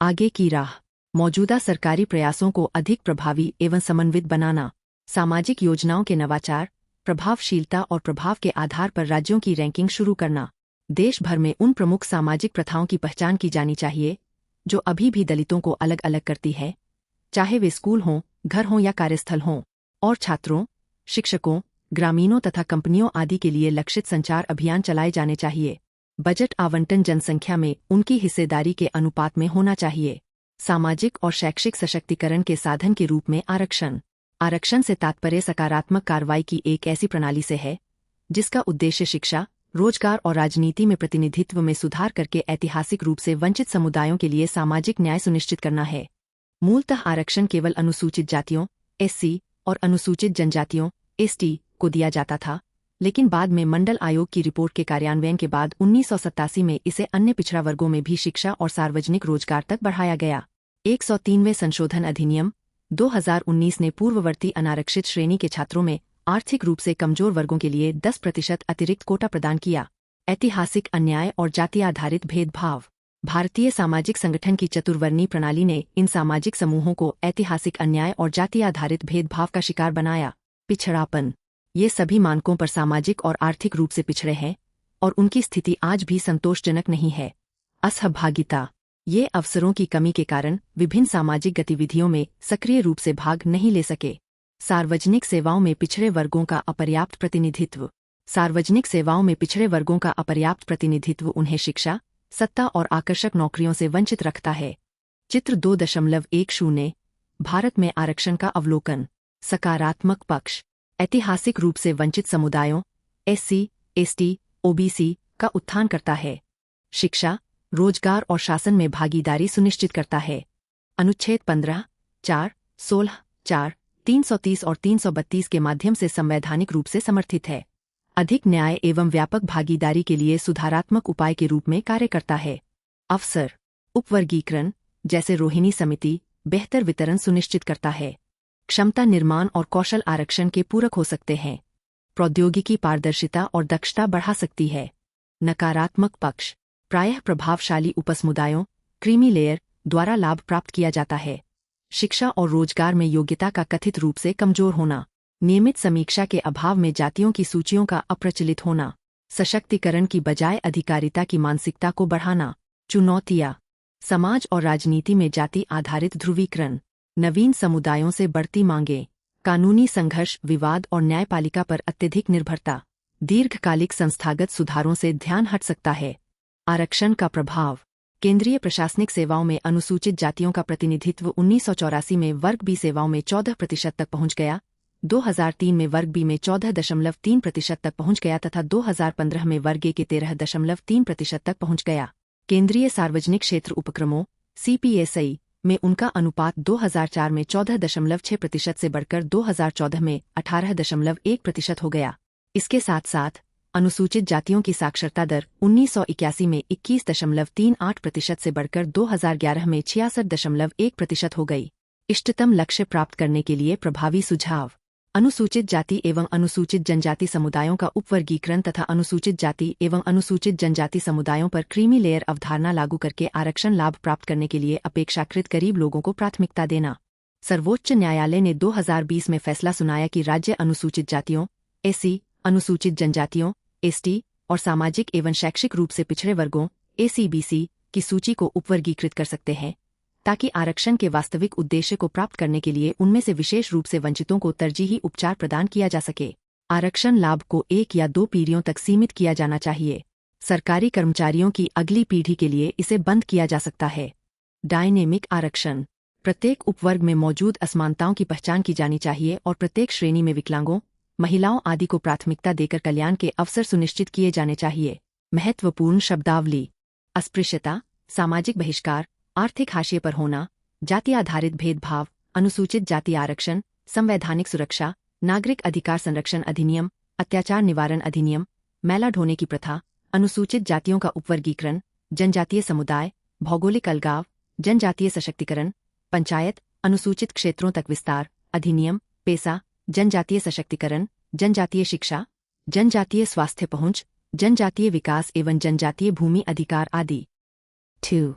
आगे की राह। मौजूदा सरकारी प्रयासों को अधिक प्रभावी एवं समन्वित बनाना। सामाजिक योजनाओं के नवाचार, प्रभावशीलता और प्रभाव के आधार पर राज्यों की रैंकिंग शुरू करना। देश भर में उन प्रमुख सामाजिक प्रथाओं की पहचान की जानी चाहिए जो अभी भी दलितों को अलग अलग करती है, चाहे वे स्कूल हों, घर हों या कार्यस्थल हों। और छात्रों, शिक्षकों, ग्रामीणों तथा कंपनियों आदि के लिए लक्षित संचार अभियान चलाए जाने चाहिए। बजट आवंटन जनसंख्या में उनकी हिस्सेदारी के अनुपात में होना चाहिए। सामाजिक और शैक्षिक सशक्तिकरण के साधन के रूप में आरक्षण। आरक्षण से तात्पर्य सकारात्मक कार्रवाई की एक ऐसी प्रणाली से है जिसका उद्देश्य शिक्षा, रोजगार और राजनीति में प्रतिनिधित्व में सुधार करके ऐतिहासिक रूप से वंचित समुदायों के लिए सामाजिक न्याय सुनिश्चित करना है। मूलतः आरक्षण केवल अनुसूचित जातियों (SC) और अनुसूचित जनजातियों (ST) को दिया जाता था, लेकिन बाद में मंडल आयोग की रिपोर्ट के कार्यान्वयन के बाद 1987 में इसे अन्य पिछड़ा वर्गों में भी शिक्षा और सार्वजनिक रोजगार तक बढ़ाया गया। 103वें संशोधन अधिनियम 2019 ने पूर्ववर्ती अनारक्षित श्रेणी के छात्रों में आर्थिक रूप से कमजोर वर्गों के लिए 10% अतिरिक्त कोटा प्रदान किया। ऐतिहासिक अन्याय और जाति आधारित भेदभाव। भारतीय सामाजिक संगठन की चतुर्वर्णी प्रणाली ने इन सामाजिक समूहों को ऐतिहासिक अन्याय और जाति आधारित भेदभाव का शिकार बनाया। पिछड़ापन। ये सभी मानकों पर सामाजिक और आर्थिक रूप से पिछड़े हैं और उनकी स्थिति आज भी संतोषजनक नहीं है। असहभागिता। ये अवसरों की कमी के कारण विभिन्न सामाजिक गतिविधियों में सक्रिय रूप से भाग नहीं ले सके। सार्वजनिक सेवाओं में पिछड़े वर्गों का अपर्याप्त प्रतिनिधित्व। सार्वजनिक सेवाओं में पिछड़े वर्गों का अपर्याप्त प्रतिनिधित्व उन्हें शिक्षा, सत्ता और आकर्षक नौकरियों से वंचित रखता है। चित्र 2.10 भारत में आरक्षण का अवलोकन। सकारात्मक पक्ष। ऐतिहासिक रूप से वंचित समुदायों (SC, ST, OBC) का उत्थान करता है। शिक्षा, रोजगार और शासन में भागीदारी सुनिश्चित करता है। अनुच्छेद 15, 4, 16, 4, 330 और 332 के माध्यम से संवैधानिक रूप से समर्थित है। अधिक न्याय एवं व्यापक भागीदारी के लिए सुधारात्मक उपाय के रूप में कार्य करता है। अवसर उपवर्गीकरण, जैसे रोहिणी समिति, बेहतर वितरण सुनिश्चित करता है। क्षमता निर्माण और कौशल आरक्षण के पूरक हो सकते हैं। प्रौद्योगिकी पारदर्शिता और दक्षता बढ़ा सकती है। नकारात्मक पक्ष। प्रायः प्रभावशाली उपसमुदायों क्रीमी लेयर द्वारा लाभ प्राप्त किया जाता है। शिक्षा और रोजगार में योग्यता का कथित रूप से कमजोर होना। नियमित समीक्षा के अभाव में जातियों की सूचियों का अप्रचलित होना। सशक्तिकरण की बजाय अधिकारिता की मानसिकता को बढ़ाना। चुनौतियाँ। समाज और राजनीति में जाति आधारित ध्रुवीकरण, नवीन समुदायों से बढ़ती मांगें, कानूनी संघर्ष, विवाद और न्यायपालिका पर अत्यधिक निर्भरता। दीर्घकालिक संस्थागत सुधारों से ध्यान हट सकता है। आरक्षण का प्रभाव। केंद्रीय प्रशासनिक सेवाओं में अनुसूचित जातियों का प्रतिनिधित्व 1984 में वर्ग बी सेवाओं में 14% तक पहुंच गया, 2003 में वर्ग बी में 14.3% तक पहुंच गया तथा 2015 में वर्ग ए के 13.3% तक पहुंच गया। केंद्रीय सार्वजनिक क्षेत्र उपक्रमों CPSI में उनका अनुपात 2004 में 14.6% से बढ़कर 2014 में 18.1% हो गया। इसके साथ साथ अनुसूचित जातियों की साक्षरता दर 1981 में 21.38% से बढ़कर 2011 में 66.1% हो गई। इष्टतम लक्ष्य प्राप्त करने के लिए प्रभावी सुझाव। अनुसूचित जाति एवं अनुसूचित जनजाति समुदायों का उपवर्गीकरण तथा अनुसूचित जाति एवं अनुसूचित जनजाति समुदायों पर क्रीमी लेयर अवधारणा लागू करके आरक्षण लाभ प्राप्त करने के लिए अपेक्षाकृत गरीब लोगों को प्राथमिकता देना। सर्वोच्च न्यायालय ने 2020 में फैसला सुनाया कि राज्य अनुसूचित जातियों SC, अनुसूचित जनजातियों ST और सामाजिक एवं शैक्षिक रूप से पिछड़े वर्गों ACBC की सूची को उपवर्गीकृत कर सकते हैं, ताकि आरक्षण के वास्तविक उद्देश्य को प्राप्त करने के लिए उनमें से विशेष रूप से वंचितों को तरजीही उपचार प्रदान किया जा सके। आरक्षण लाभ को 1 या 2 पीढ़ियों तक सीमित किया जाना चाहिए। सरकारी कर्मचारियों की अगली पीढ़ी के लिए इसे बंद किया जा सकता है। डायनेमिक आरक्षण। प्रत्येक उपवर्ग में मौजूद असमानताओं की पहचान की जानी चाहिए और प्रत्येक श्रेणी में विकलांगों, महिलाओं आदि को प्राथमिकता देकर कल्याण के अवसर सुनिश्चित किए जाने चाहिए। महत्वपूर्ण शब्दावली। अस्पृश्यता, सामाजिक बहिष्कार, आर्थिक हाशिए पर होना, जाति आधारित भेदभाव, अनुसूचित जाति आरक्षण, संवैधानिक सुरक्षा, नागरिक अधिकार संरक्षण अधिनियम, अत्याचार निवारण अधिनियम, मैला ढोने की प्रथा, अनुसूचित जातियों का उपवर्गीकरण, जनजातीय समुदाय, भौगोलिक अलगाव, जनजातीय सशक्तिकरण, पंचायत, अनुसूचित क्षेत्रों तक विस्तार अधिनियम, पेशा, जनजातीय सशक्तिकरण, जनजातीय शिक्षा, जनजातीय स्वास्थ्य पहुंच, जनजातीय विकास एवं जनजातीय भूमि अधिकार आदि। 2.